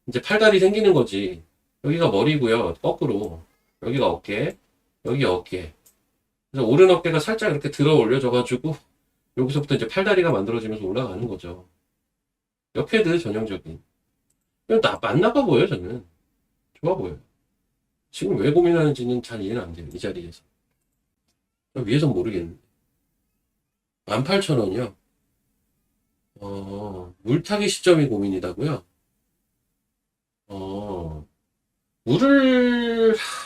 이제 팔다리 생기는 거지. 여기가 머리고요. 거꾸로. 여기가 어깨. 여기 어깨. 그래서 오른 어깨가 살짝 이렇게 들어 올려져가지고 여기서부터 이제 팔다리가 만들어지면서 올라가는 거죠. 옆헤드 전형적인. 이건 안 나빠 보여요, 저는. 좋아 보여요. 지금 왜 고민하는지는 잘 이해는 안 돼요, 이 자리에서. 위에선 모르겠는데. 18,000원이요? 물타기 시점이 고민이다고요? 어,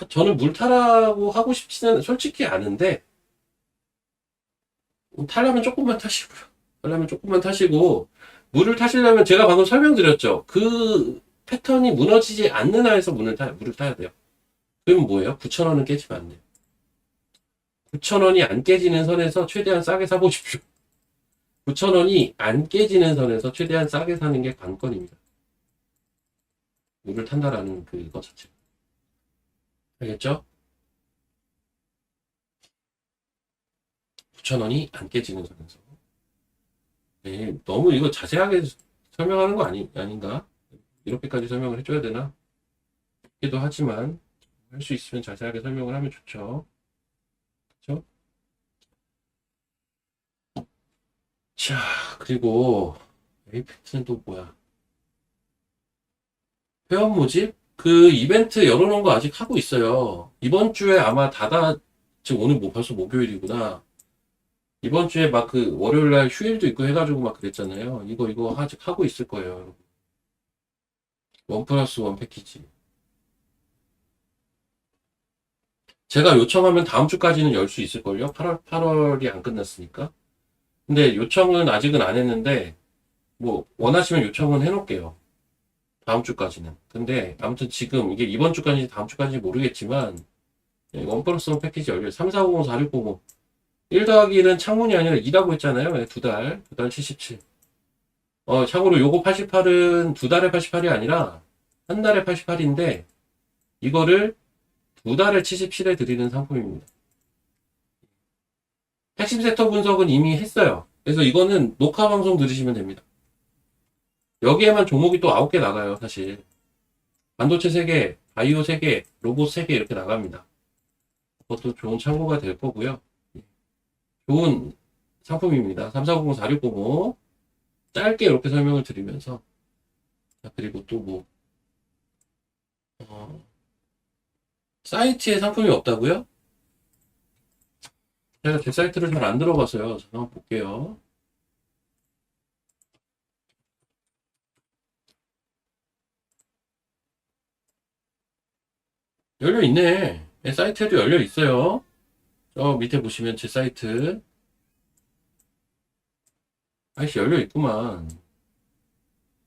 저는 물 타라고 하고 싶지는 솔직히 않은데, 타려면 조금만 타시고요. 타려면 조금만 타시고, 물을 타시려면 제가 방금 설명드렸죠. 그 패턴이 무너지지 않는 한에서 물을 타야 돼요. 그럼 뭐예요? 9,000원은 깨지면 안 돼요. 9,000원이 안 깨지는 선에서 최대한 싸게 사보십시오. 9,000원이 안 깨지는 선에서 최대한 싸게 사는 게 관건입니다. 물을 탄다라는 그거 자체. 알겠죠? 9,000원이 안 깨지는 선에서. 네, 너무 이거 자세하게 설명하는 거 아닌가? 이렇게까지 설명을 해줘야 되나? 기도 하지만, 할 수 있으면 자세하게 설명을 하면 좋죠. 그쵸? 자, 그리고, 에이펙스는 또 뭐야? 회원 모집? 그 이벤트 열어놓은 거 아직 하고 있어요. 이번 주에 아마 지금 오늘 뭐 벌써 목요일이구나. 이번 주에 막 그 월요일 날 휴일도 있고 해가지고 막 그랬잖아요. 이거 아직 하고 있을 거예요. 원 플러스 원 패키지. 제가 요청하면 다음 주까지는 열 수 있을걸요? 8월이 안 끝났으니까. 근데 요청은 아직은 안 했는데, 뭐, 원하시면 요청은 해놓을게요. 다음 주까지는. 근데, 아무튼 지금 이게 이번 주까지 다음 주까지 모르겠지만, 원 플러스 원 패키지 열려요. 3450, 4650. 1 더하기 1은 창문이 아니라 2라고 했잖아요. 두 달 77. 참고로 요거 88은 두 달에 88이 아니라, 한 달에 88인데, 이거를 두 달에 77에 드리는 상품입니다. 핵심 섹터 분석은 이미 했어요. 그래서 이거는 녹화 방송 들으시면 됩니다. 여기에만 종목이 또 9개 나가요, 사실. 반도체 3개, 바이오 3개, 로봇 3개 이렇게 나갑니다. 그것도 좋은 참고가 될 거고요. 좋은 상품입니다. 3400, 4605. 짧게 이렇게 설명을 드리면서. 그리고 또 뭐, 어, 사이트에 상품이 없다고요? 제가 제 사이트를 잘 안 들어가서요. 잠깐 한번 볼게요. 열려 있네. 사이트에도 열려 있어요. 저 밑에 보시면 제 사이트. 아이씨, 열려 있구만.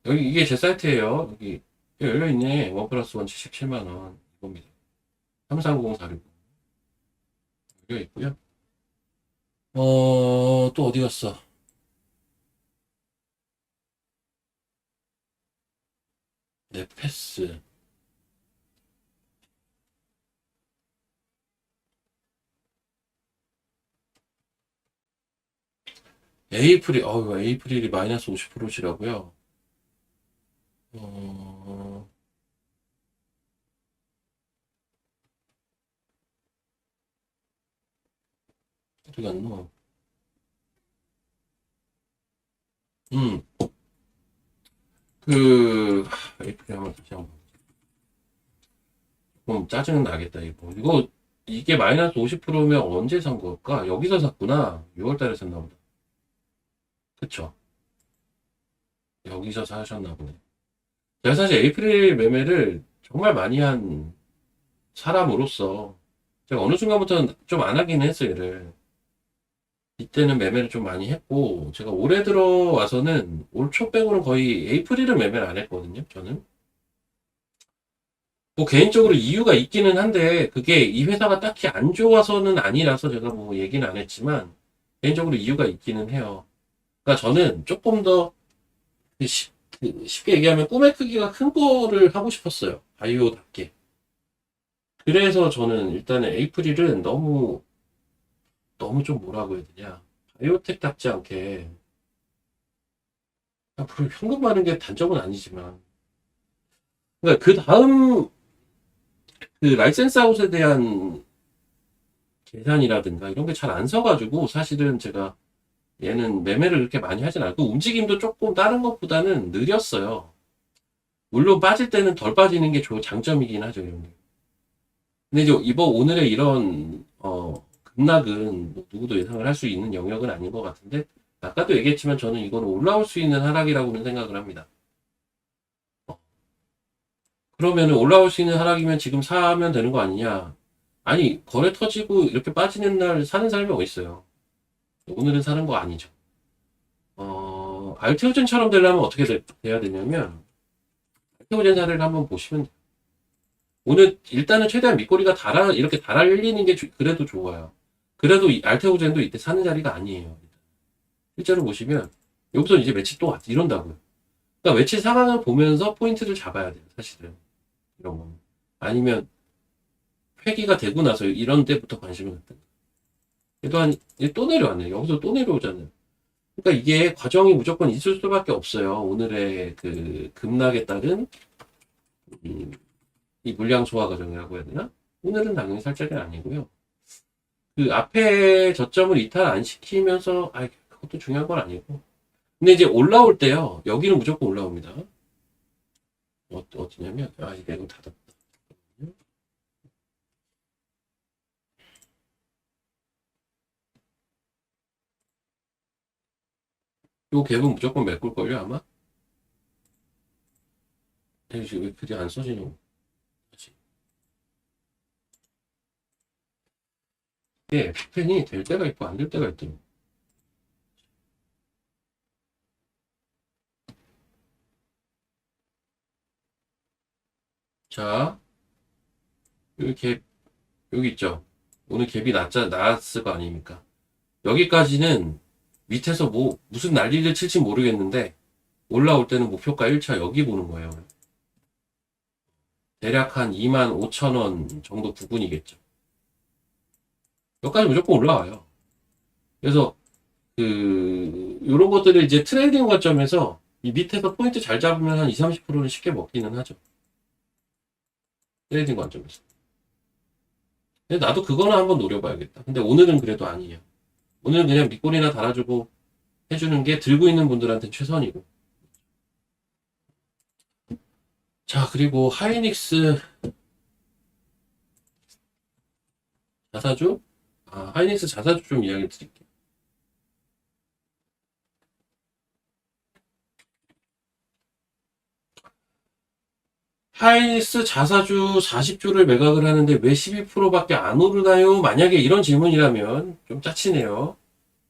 여기, 이게 제 사이트예요. 여기 열려 있네. 원 플러스 원 77만원. 이겁니다. 339046. 열려 있고요. 또 어디 갔어? 네, 패스. 에이프릴이 마이너스 50%시라고요? 어, 어디 갔노? 음, 에이프릴 한번 다시 한번. 조금 짜증은 나겠다, 이거. 이게 마이너스 50%면 언제 산 걸까? 여기서 샀구나. 6월 달에 샀나 보다. 그쵸? 여기서 사셨나 보네. 제가 사실 에이프릴 매매를 정말 많이 한 사람으로서 제가 어느 순간부터는 좀 안 하긴 했어요, 얘를. 이때는 매매를 좀 많이 했고, 제가 올해 들어와서는 올 초 빼고는 거의 에이프릴은 매매를 안 했거든요, 저는. 뭐 개인적으로 이유가 있기는 한데, 그게 이 회사가 딱히 안 좋아서는 아니라서 제가 뭐 얘기는 안 했지만, 개인적으로 이유가 있기는 해요. 그러니까 저는 조금 더 쉽게 얘기하면 꿈의 크기가 큰 거를 하고 싶었어요. 바이오답게. 그래서 저는 일단은 에이프릴은 너무 좀 뭐라고 해야 되냐. 바이오텍답지 않게, 앞으로 현금 많은 게 단점은 아니지만, 그러니까 그 다음 그 라이센스 아웃에 대한 계산이라든가 이런 게 잘 안 서가지고 사실은 제가 얘는 매매를 그렇게 많이 하진 않고 움직임도 조금 다른 것보다는 느렸어요. 물론 빠질 때는 덜 빠지는 게 장점이긴 하죠, 이런 게. 근데 이제 이번 오늘의 이런 급락은 뭐 누구도 예상을 할 수 있는 영역은 아닌 것 같은데 아까도 얘기했지만 저는 이거는 올라올 수 있는 하락이라고는 생각을 합니다. 그러면은 올라올 수 있는 하락이면 지금 사면 되는 거 아니냐? 아니 거래 터지고 이렇게 빠지는 날 사는 사람이 어디 있어요? 오늘은 사는 거 아니죠. 알테오젠처럼 되려면 어떻게 돼야 되냐면 알테오젠 사례를 한번 보시면 돼요. 오늘 일단은 최대한 밑꼬리가 이렇게 달아올리는 게 그래도 좋아요. 그래도 알테오젠도 이때 사는 자리가 아니에요. 실제로 보시면 여기서 이제 매치 또 이런다고요. 그러니까 매치 상황을 보면서 포인트를 잡아야 돼요. 사실은 이런 거는. 아니면 회기가 되고 나서 이런 데부터 관심을 갖다. 또한 또 내려왔네. 여기서 또 내려오잖아요. 그러니까 이게 과정이 무조건 있을 수밖에 없어요. 오늘의 그 급락에 따른 이 물량 소화 과정이라고 해야 되나? 오늘은 당연히 살짝이 아니고요. 그 앞에 저점을 이탈 안 시키면서 그것도 중요한 건 아니고. 근데 이제 올라올 때요. 여기는 무조건 올라옵니다. 어디냐면 이거 닫았다. 요 갭은 무조건 메꿀걸요 아마? 왜 글이 안 써지냐고. 이게 펜이 될 때가 있고 안 될 때가 있더라고. 자, 여기 갭, 여기 있죠? 오늘 갭이 낮았을 거 아닙니까? 여기까지는 밑에서 무슨 난리를 칠지 모르겠는데, 올라올 때는 목표가 1차 여기 보는 거예요. 대략 한 25,000원 정도 부근이겠죠. 여기까지 무조건 올라와요. 그래서, 요런 것들을 이제 트레이딩 관점에서 이 밑에서 포인트 잘 잡으면 한 20, 30%는 쉽게 먹기는 하죠. 트레이딩 관점에서. 근데 나도 그거는 한번 노려봐야겠다. 근데 오늘은 그래도 아니에요. 오늘은 그냥 밑골이나 달아주고 해주는 게 들고 있는 분들한테 최선이고. 자, 그리고 하이닉스 자사주? 하이닉스 자사주 좀 이야기 드릴게요. 하이닉스 자사주 40주를 매각을 하는데 왜 12%밖에 안 오르나요? 만약에 이런 질문이라면 좀 짜치네요.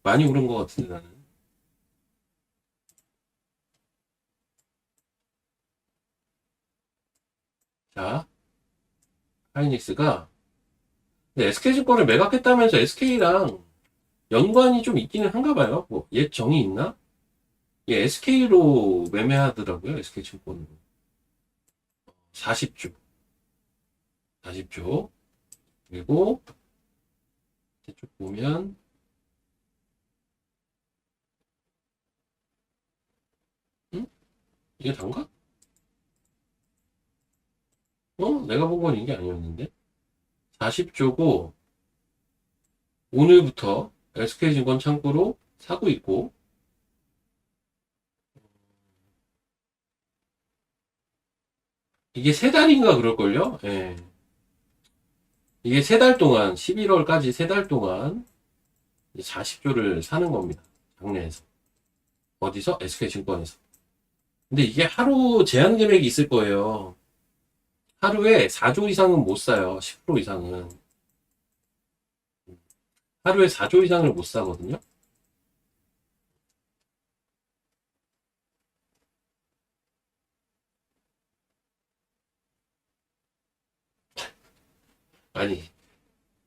많이 오른 것 같은데 나는. 자, 하이닉스가 SK증권을 매각했다면서 SK랑 연관이 좀 있기는 한가 봐요. 옛 정이 있나? 예, SK로 매매하더라고요. SK증권으로. 40주. 40주. 그리고 이쪽 보면 응? 이게 단가? 내가 본 건 이게 아니었는데. 40조고 오늘부터 SK증권 창구로 사고 있고 이게 세 달인가 그럴걸요? 예. 이게 3달 동안, 11월까지 3달 동안 40조를 사는 겁니다. 장내에서. 어디서? SK증권에서. 근데 이게 하루 제한 금액이 있을 거예요. 하루에 4조 이상은 못 사요. 10% 이상은. 하루에 4조 이상을 못 사거든요. 아니,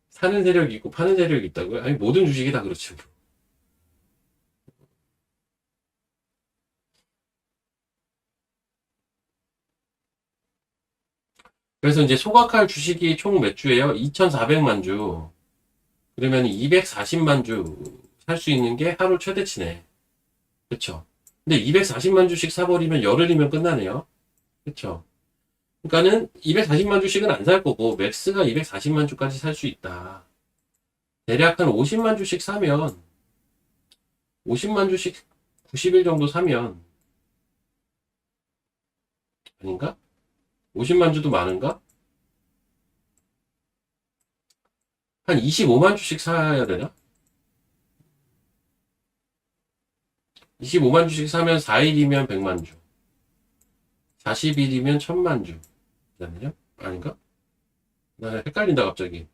사는 세력이 있고 파는 세력이 있다고요? 아니, 모든 주식이 다 그렇죠. 그래서 이제 소각할 주식이 총 몇 주예요? 2,400만 주. 그러면 240만 주 살 수 있는 게 하루 최대치네. 그쵸? 근데 240만 주씩 사버리면 열흘이면 끝나네요. 그쵸? 그러니까는 240만 주씩은 안 살 거고 맥스가 240만 주까지 살 수 있다. 대략 한 50만 주씩 사면 50만 주씩 90일 정도 사면 아닌가? 50만 주도 많은가? 한 25만 주씩 사야 되나? 25만 주씩 사면 4일이면 100만 주. 40일이면 1000만 주. 잠깐만요. 아닌가? 나 헷갈린다 갑자기.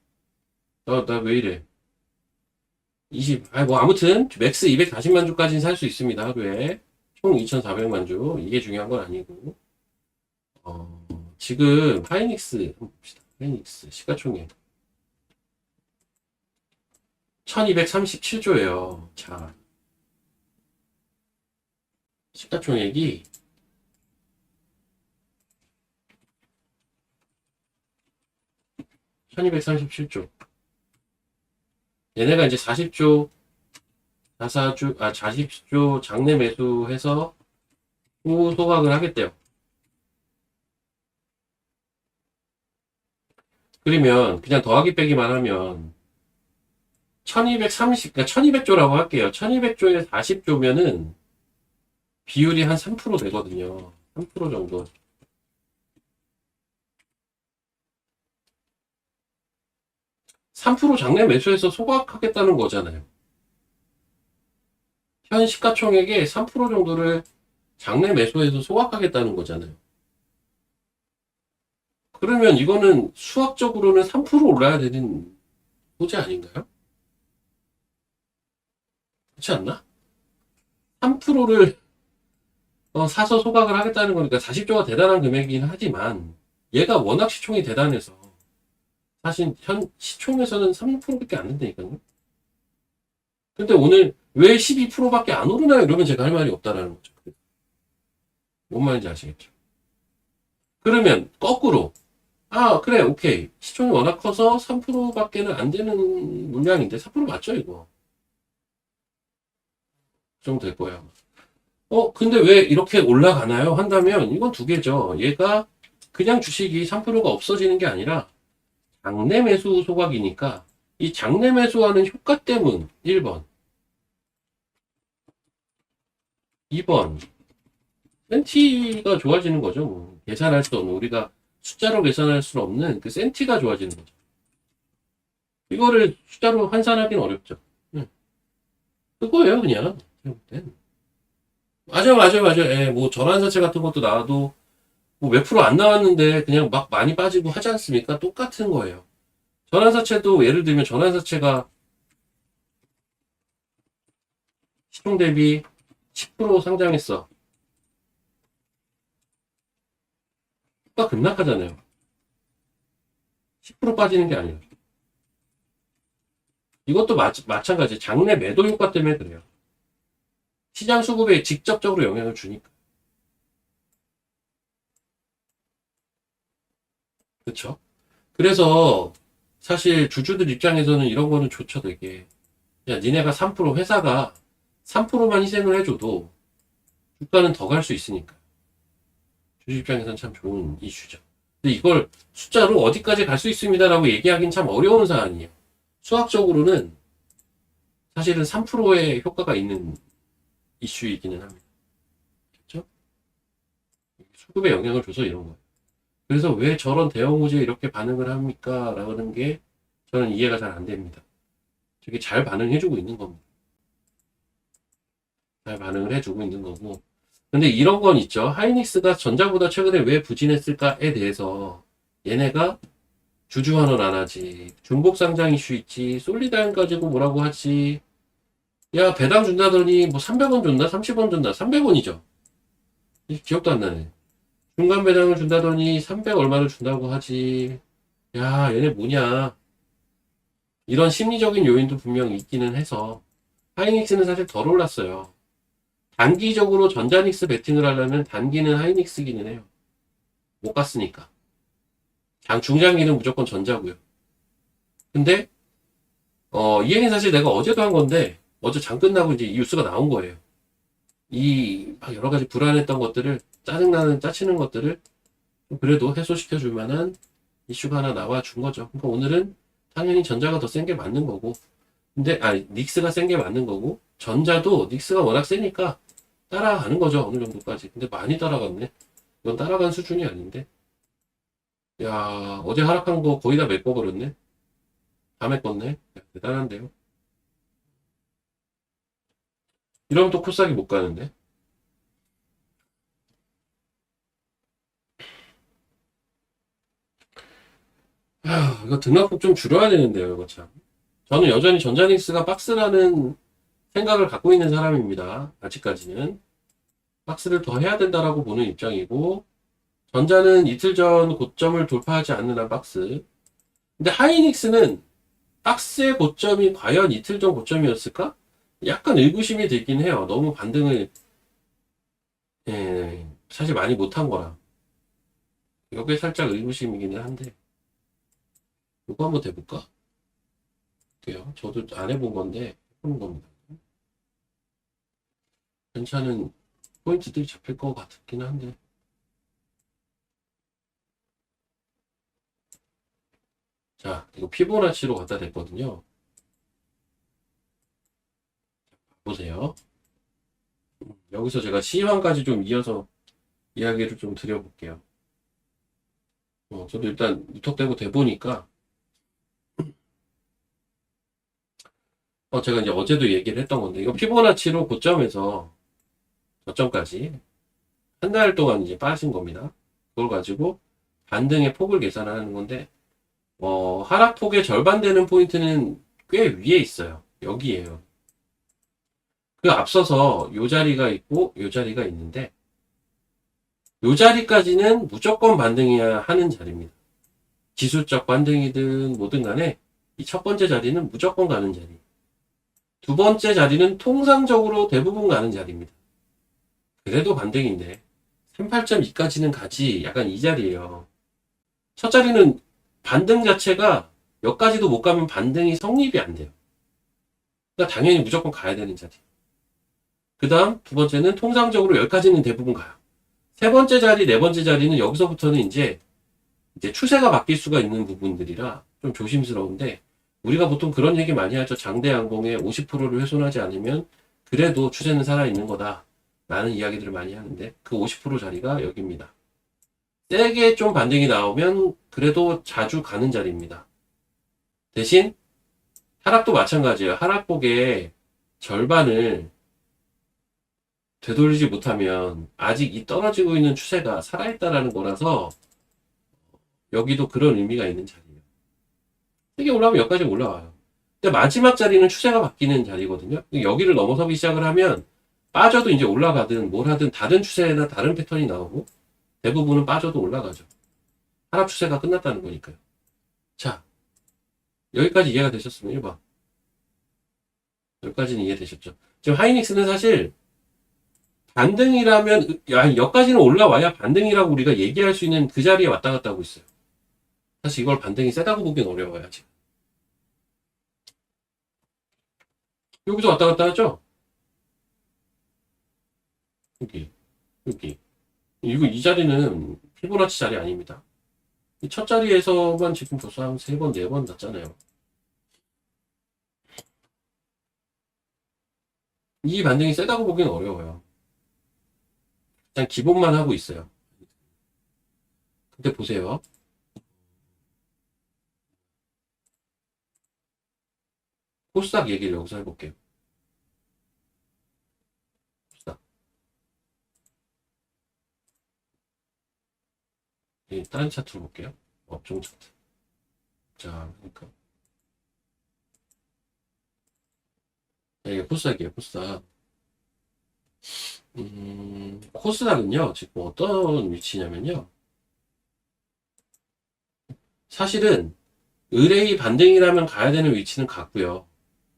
나 왜 이래? 뭐 아무튼 맥스 240만 주까지는 살 수 있습니다. 하루에. 총 2,400만 주. 이게 중요한 건 아니고. 지금 하이닉스 한번 봅시다. 하이닉스 시가총액 1237조예요. 자, 시가총액이 1237조. 얘네가 이제 40조 자사주, 40조 장내 매수해서 후 소각을 하겠대요. 그러면 그냥 더하기 빼기만 하면 1230, 그러니까 1200조라고 할게요. 1200조에 40조면은 비율이 한 3% 되거든요. 3% 정도. 3% 장내 매수해서 소각하겠다는 거잖아요. 현 시가총액의 3% 정도를 장내 매수해서 소각하겠다는 거잖아요. 그러면 이거는 수학적으로는 3% 올라야 되는 소재 아닌가요? 그렇지 않나? 3%를 사서 소각을 하겠다는 거니까 40조가 대단한 금액이긴 하지만 얘가 워낙 시총이 대단해서 사실 현 시총에서는 3%밖에 안 된다니까요. 근데 오늘 왜 12%밖에 안 오르나요? 이러면 제가 할 말이 없다라는 거죠. 뭔 말인지 아시겠죠? 그러면 거꾸로 그래 오케이 시총이 워낙 커서 3%밖에는 안 되는 물량인데 3% 맞죠 이거? 그 정도 될 거예요. 근데 왜 이렇게 올라가나요? 한다면 이건 두 개죠. 얘가 그냥 주식이 3%가 없어지는 게 아니라 장내 매수 소각이니까 이 장내 매수하는 효과 때문 1번, 2번 센티가 좋아지는 거죠. 뭐. 계산할 수 없는 우리가 숫자로 계산할 수 없는 그 센티가 좋아지는 거죠. 이거를 숫자로 환산하기는 어렵죠. 응. 그거예요 그냥. 맞아. 예, 뭐 전환사채 같은 것도 나와도 뭐 몇 프로 안 나왔는데 그냥 막 많이 빠지고 하지 않습니까? 똑같은 거예요. 전환사채도 예를 들면 전환사채가 시총 대비 10% 상장했어. 효과 급락하잖아요. 10% 빠지는 게 아니라. 이것도 마찬가지. 장내 매도 효과 때문에 그래요. 시장 수급에 직접적으로 영향을 주니까. 그렇죠? 그래서 사실 주주들 입장에서는 이런 거는 좋죠, 되게. 야, 니네가 3%, 회사가 3%만 희생을 해줘도 주가는 더 갈 수 있으니까. 주주 입장에서는 참 좋은 이슈죠. 근데 이걸 숫자로 어디까지 갈 수 있습니다라고 얘기하기는 참 어려운 사안이에요. 수학적으로는 사실은 3%의 효과가 있는 이슈이기는 합니다. 그렇죠? 수급에 영향을 줘서 이런 거예요. 그래서 왜 저런 대형 호재에 이렇게 반응을 합니까? 라는 게 저는 이해가 잘 안 됩니다. 저게 잘 반응해주고 있는 겁니다. 잘 반응을 해주고 있는 거고. 근데 이런 건 있죠. 하이닉스가 전자보다 최근에 왜 부진했을까에 대해서 얘네가 주주환원 안 하지. 중복 상장 이슈 있지. 솔리다인 가지고 뭐라고 하지. 야, 배당 준다더니 뭐 300원 줬나? 30원 줬나? 300원이죠. 기억도 안 나네. 중간 배당을 준다더니 300 얼마를 준다고 하지. 야, 얘네 뭐냐. 이런 심리적인 요인도 분명히 있기는 해서 하이닉스는 사실 덜 올랐어요. 단기적으로 전자닉스 베팅을 하려면 단기는 하이닉스기는 해요. 못 갔으니까. 중장기는 무조건 전자고요. 근데 이 얘기는 사실 내가 어제도 한 건데 어제 장 끝나고 이제 이 뉴스가 나온 거예요. 이 막 여러 가지 불안했던 것들을 짜증나는 짜치는 것들을 그래도 해소시켜 줄 만한 이슈가 하나 나와 준 거죠. 그러니까 오늘은 당연히 전자가 더 센 게 맞는 거고 근데 닉스가 센 게 맞는 거고 전자도 닉스가 워낙 세니까 따라가는 거죠. 어느 정도까지. 근데 많이 따라갔네. 이건 따라간 수준이 아닌데. 야, 어제 하락한 거 거의 다 메꿔버렸네. 다 메꿨네. 야, 대단한데요. 이러면 또 코스닥이 못 가는데. 이거 등락폭 좀 줄여야 되는데요, 이거 참. 저는 여전히 전자닉스가 박스라는 생각을 갖고 있는 사람입니다. 아직까지는. 박스를 더 해야 된다라고 보는 입장이고, 전자는 이틀 전 고점을 돌파하지 않는 한 박스. 근데 하이닉스는 박스의 고점이 과연 이틀 전 고점이었을까? 약간 의구심이 들긴 해요. 너무 반등을, 사실 많이 못한 거라. 여기에 살짝 의구심이기는 한데, 이거 한번 대볼까? 어때요? 저도 안 해본 건데, 해보는 겁니다. 괜찮은 포인트들이 잡힐 것 같긴 한데. 자, 이거 피보나치로 갖다 댔거든요. 보세요. 여기서 제가 시황까지 좀 이어서 이야기를 좀 드려볼게요. 저도 일단 무턱대고 대보니까, 제가 이제 어제도 얘기를 했던 건데, 이거 피보나치로 고점에서 저점까지 한 달 동안 이제 빠진 겁니다. 그걸 가지고 반등의 폭을 계산하는 건데, 하락폭의 절반 되는 포인트는 꽤 위에 있어요. 여기에요. 그 앞서서 요 자리가 있고 요 자리가 있는데 요 자리까지는 무조건 반등해야 하는 자리입니다. 지수적 반등이든 뭐든 간에 이 첫 번째 자리는 무조건 가는 자리. 두 번째 자리는 통상적으로 대부분 가는 자리입니다. 그래도 반등인데 38.2까지는 가지 약간 이 자리예요. 첫 자리는 반등 자체가 여기까지도 못 가면 반등이 성립이 안 돼요. 그러니까 당연히 무조건 가야 되는 자리. 그 다음 두 번째는 통상적으로 여기까지는 대부분 가요. 세 번째 자리, 네 번째 자리는 여기서부터는 이제 추세가 바뀔 수가 있는 부분들이라 좀 조심스러운데 우리가 보통 그런 얘기 많이 하죠. 장대양봉의 50%를 훼손하지 않으면 그래도 추세는 살아있는 거다 라는 이야기들을 많이 하는데 그 50% 자리가 여기입니다. 세게 좀 반등이 나오면 그래도 자주 가는 자리입니다. 대신 하락도 마찬가지예요. 하락폭의 절반을 되돌리지 못하면 아직 이 떨어지고 있는 추세가 살아있다라는 거라서 여기도 그런 의미가 있는 자리예요. 세게 올라오면 여기까지 올라와요. 근데 마지막 자리는 추세가 바뀌는 자리거든요. 여기를 넘어서기 시작을 하면 빠져도 이제 올라가든 뭘 하든 다른 추세나 다른 패턴이 나오고 대부분은 빠져도 올라가죠. 하락 추세가 끝났다는 거니까요. 자, 여기까지 이해가 되셨으면 1번. 여기까지는 이해되셨죠? 지금 하이닉스는 사실 반등이라면 여기까지는 올라와야 반등이라고 우리가 얘기할 수 있는 그 자리에 왔다 갔다 하고 있어요. 사실 이걸 반등이 세다고 보기엔 어려워요. 지금. 여기서 왔다 갔다 하죠? 여기, 여기. 이 자리는 피보나치 자리 아닙니다. 이 첫 자리에서만 지금 벌써 한 3번, 4번 났잖아요. 이 반등이 세다고 보기엔 어려워요. 그냥 기본만 하고 있어요. 근데 보세요. 코스닥 얘기를 여기서 해볼게요. 코스닥. 다른 차트로 볼게요. 업종 차트. 자, 그러니까. 이게 코스닥이에요, 코스닥. 코스닥은요, 지금 어떤 위치냐면요. 사실은, 의뢰이 반등이라면 가야 되는 위치는 같고요.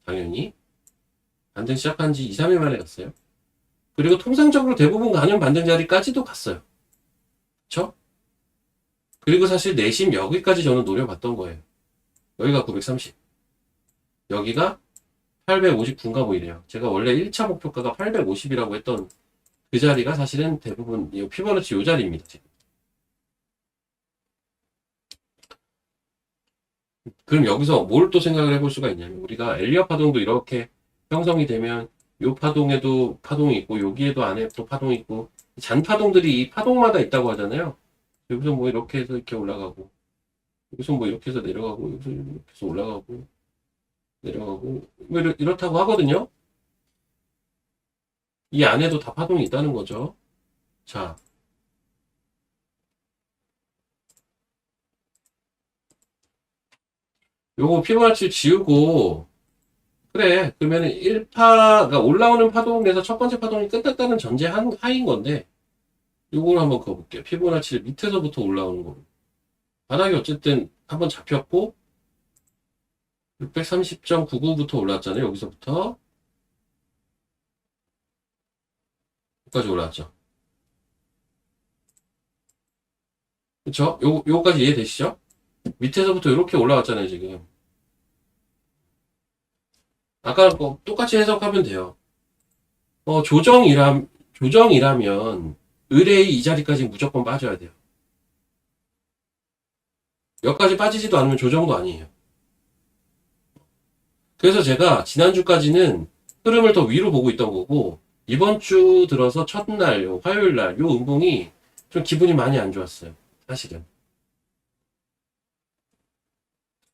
당연히. 반등 시작한 지 2, 3일 만에 갔어요. 그리고 통상적으로 대부분 가는 반등 자리까지도 갔어요. 그쵸? 그리고 사실 내심 여기까지 저는 노려봤던 거예요. 여기가 930. 여기가 859인가 뭐 이래요. 제가 원래 1차 목표가가 850이라고 했던 그 자리가 사실은 대부분 이 피보나치 요 자리입니다. 지금. 그럼 여기서 뭘 또 생각을 해볼 수가 있냐면 우리가 엘리엇 파동도 이렇게 형성이 되면 요 파동에도 파동이 있고 여기에도 안에 또 파동이 있고 잔 파동들이 이 파동마다 있다고 하잖아요. 여기서 뭐 이렇게 해서 이렇게 올라가고 여기서 뭐 이렇게 해서 내려가고 여기서 이렇게 해서 올라가고 내려가고 뭐 이렇다고 하거든요. 이 안에도 다 파동이 있다는 거죠. 자, 요거 피보나치 지우고 그래 그러면 1파가 올라오는 파동에서 첫 번째 파동이 끝났다는 전제 하인 건데 요걸 한번 그어볼게요. 피보나치 밑에서부터 올라오는 거. 바닥이 어쨌든 한번 잡혔고 630.99부터 올랐잖아요. 여기서부터 여기까지 올라왔죠. 그쵸? 요거까지 이해되시죠? 밑에서부터 이렇게 올라왔잖아요, 지금. 아까 거 똑같이 해석하면 돼요. 조정이라면, 의뢰의 이 자리까지 무조건 빠져야 돼요. 여기까지 빠지지도 않으면 조정도 아니에요. 그래서 제가 지난주까지는 흐름을 더 위로 보고 있던 거고, 이번 주 들어서 첫날, 화요일 날, 요 음봉이 좀 기분이 많이 안 좋았어요. 사실은.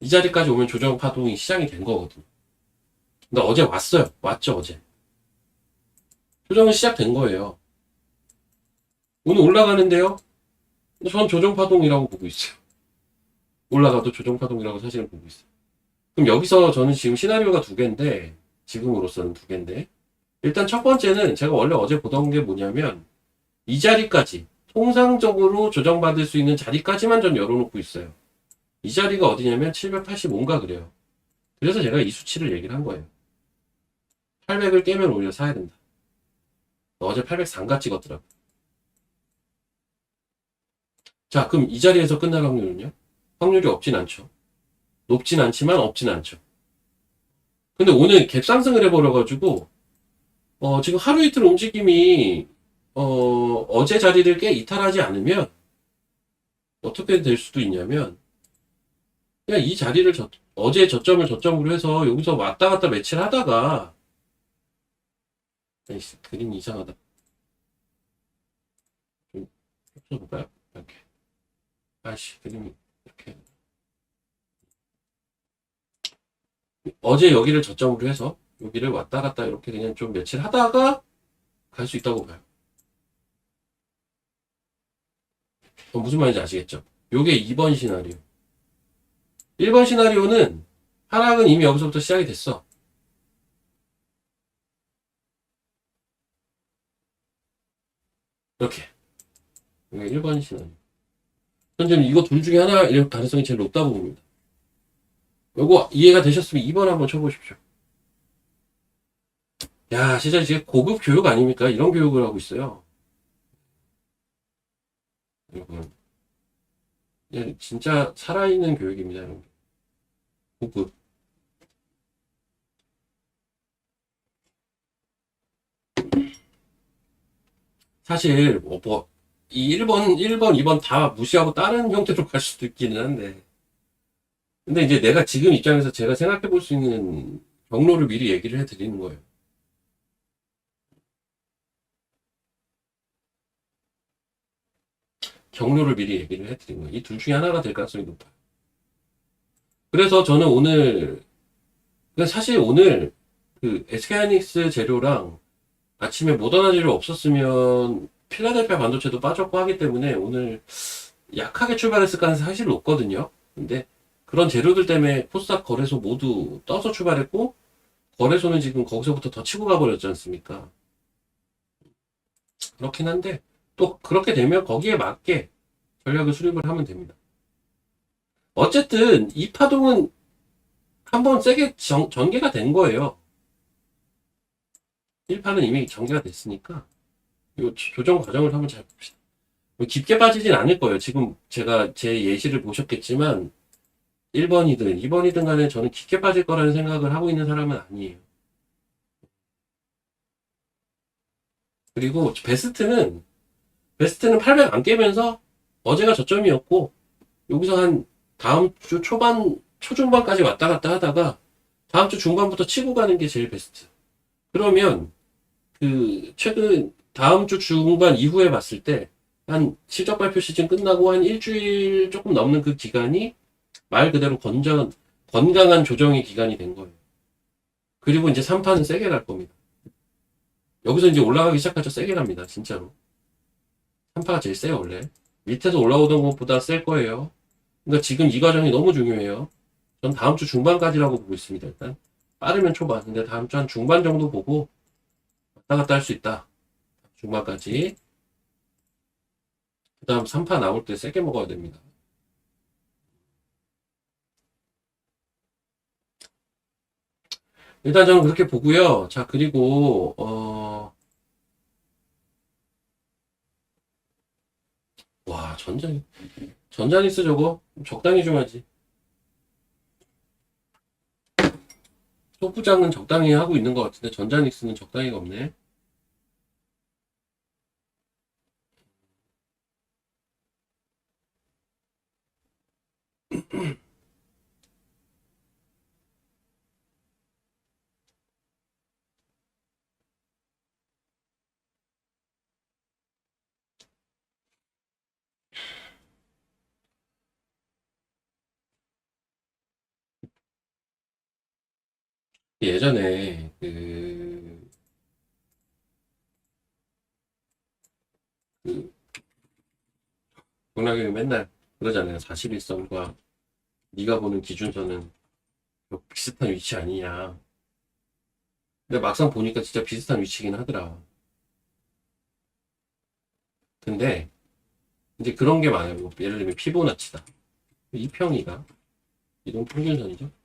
이 자리까지 오면 조정 파동이 시작이 된 거거든요. 근데 어제 왔어요. 왔죠, 어제. 조정은 시작된 거예요. 오늘 올라가는데요? 전 조정파동이라고 보고 있어요. 올라가도 조정파동이라고 사실은 보고 있어요. 그럼 여기서 저는 지금 시나리오가 두 개인데, 지금으로서는 두 개인데, 일단 첫 번째는 제가 원래 어제 보던 게 뭐냐면, 이 자리까지, 통상적으로 조정받을 수 있는 자리까지만 전 열어놓고 있어요. 이 자리가 어디냐면 785인가 그래요. 그래서 제가 이 수치를 얘기를 한 거예요. 800을 깨면 오히려 사야 된다. 어제 804가 찍었더라고. 자, 그럼 이 자리에서 끝날 확률은요? 확률이 없진 않죠. 높진 않지만 없진 않죠. 근데 오늘 갭 상승을 해버려가지고, 지금 하루 이틀 움직임이, 어제 자리를 깨 이탈하지 않으면, 어떻게 될 수도 있냐면, 그냥 이 자리를 어제 저점을 저점으로 해서 여기서 왔다 갔다 매치를 하다가, 에이씨, 그림 이상하다. 좀, 펼쳐볼까요? 이렇게. 아이씨, 그림이, 이렇게. 어제 여기를 저점으로 해서 여기를 왔다 갔다 이렇게 그냥 좀 며칠 하다가 갈 수 있다고 봐요. 무슨 말인지 아시겠죠? 요게 2번 시나리오. 1번 시나리오는 하락은 이미 여기서부터 시작이 됐어. 이렇게. 이게 1번 시나리오. 전 지금 이거 둘 중에 하나 일 가능성이 제일 높다고 봅니다. 요거 이해가 되셨으면 2번 한번 쳐보십시오. 야, 진짜 이게 고급 교육 아닙니까? 이런 교육을 하고 있어요. 여러분. 진짜 살아있는 교육입니다, 여러분. 고급. 사실, 이 1번, 2번 다 무시하고 다른 형태로 갈 수도 있기는 한데. 근데 이제 내가 지금 입장에서 제가 생각해 볼 수 있는 경로를 미리 얘기를 해 드리는 거예요. 경로를 미리 얘기를 해 드리는 거예요. 이 둘 중에 하나가 될 가능성이 높아요. 그래서 저는 오늘 근데 사실 오늘 그 SK하이닉스 재료랑 아침에 모더나 재료 없었으면 필라델피아 반도체도 빠졌고 하기 때문에 오늘 약하게 출발했을 가능성이 사실 높거든요. 근데 그런 재료들 때문에 코스닥 거래소 모두 떠서 출발했고, 거래소는 지금 거기서부터 더 치고 가버렸지 않습니까? 그렇긴 한데 또 그렇게 되면 거기에 맞게 전략을 수립을 하면 됩니다. 어쨌든 이 파동은 한번 세게 전개가 된 거예요. 1파는 이미 전개가 됐으니까 이 조정 과정을 한번 잘 봅시다. 깊게 빠지진 않을 거예요. 지금 제가 제 예시를 보셨겠지만 1번이든 2번이든 간에 저는 깊게 빠질 거라는 생각을 하고 있는 사람은 아니에요. 그리고 베스트는 800 안 깨면서 어제가 저점이었고, 여기서 한 다음 주 초중반까지 왔다 갔다 하다가 다음 주 중반부터 치고 가는 게 제일 베스트. 그러면 다음 주 중반 이후에 봤을 때 한 실적 발표 시즌 끝나고 한 일주일 조금 넘는 그 기간이 말 그대로 건강한 조정의 기간이 된 거예요. 그리고 이제 3파는 세게 갈 겁니다. 여기서 이제 올라가기 시작하죠. 세게 갑니다. 진짜로. 3파가 제일 세요, 원래. 밑에서 올라오던 것보다 셀 거예요. 그러니까 지금 이 과정이 너무 중요해요. 전 다음 주 중반까지라고 보고 있습니다. 일단 빠르면 초반. 근데 다음 주 한 중반 정도 보고 왔다 갔다 할 수 있다. 중반까지. 그 다음 3파 나올 때 세게 먹어야 됩니다. 일단 저는 그렇게 보고요. 자, 그리고 와, 전자닉스 저거 적당히 좀 하지. 소부장은 적당히 하고 있는 것 같은데 전자닉스는 적당히가 없네. 예전에 그 동락이 맨날 그러잖아요. 41선과 네가 보는 기준선은 비슷한 위치 아니냐. 근데 막상 보니까 진짜 비슷한 위치긴 하더라. 근데 이제 그런 게 많아요. 뭐 예를 들면 피보나치다. 이평이가 이동 평균선이죠.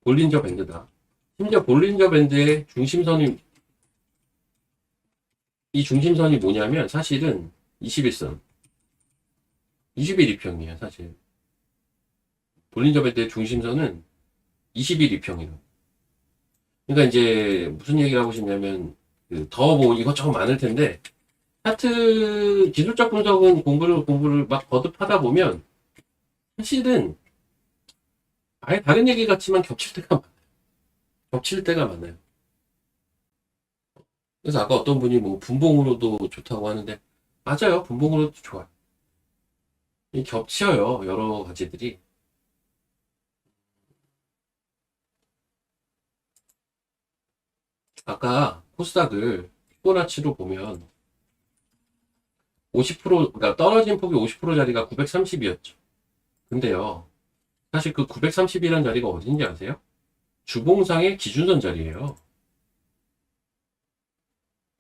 볼린저 밴드다. 심지어 볼린저 밴드의 이 중심선이 뭐냐면 사실은 21선. 21 이평이에요, 사실. 볼린저 밴드의 중심선은 21 이평이에요. 그러니까 이제 무슨 얘기를 하고 싶냐면 더 뭐 이것저것 많을 텐데 차트 기술적 분석은 공부를 막 거듭하다 보면 사실은 아예 다른 얘기 같지만 겹칠 때가 많아요. 그래서 아까 어떤 분이 뭐 분봉으로도 좋다고 하는데 맞아요. 분봉으로도 좋아요. 겹쳐요. 여러 가지들이. 아까 코스닥을 피보나치로 보면 그러니까 떨어진 폭이 50%짜리가 930이었죠. 근데요. 사실 그 930이라는 자리가 어딘지 아세요? 주봉상의 기준선 자리예요.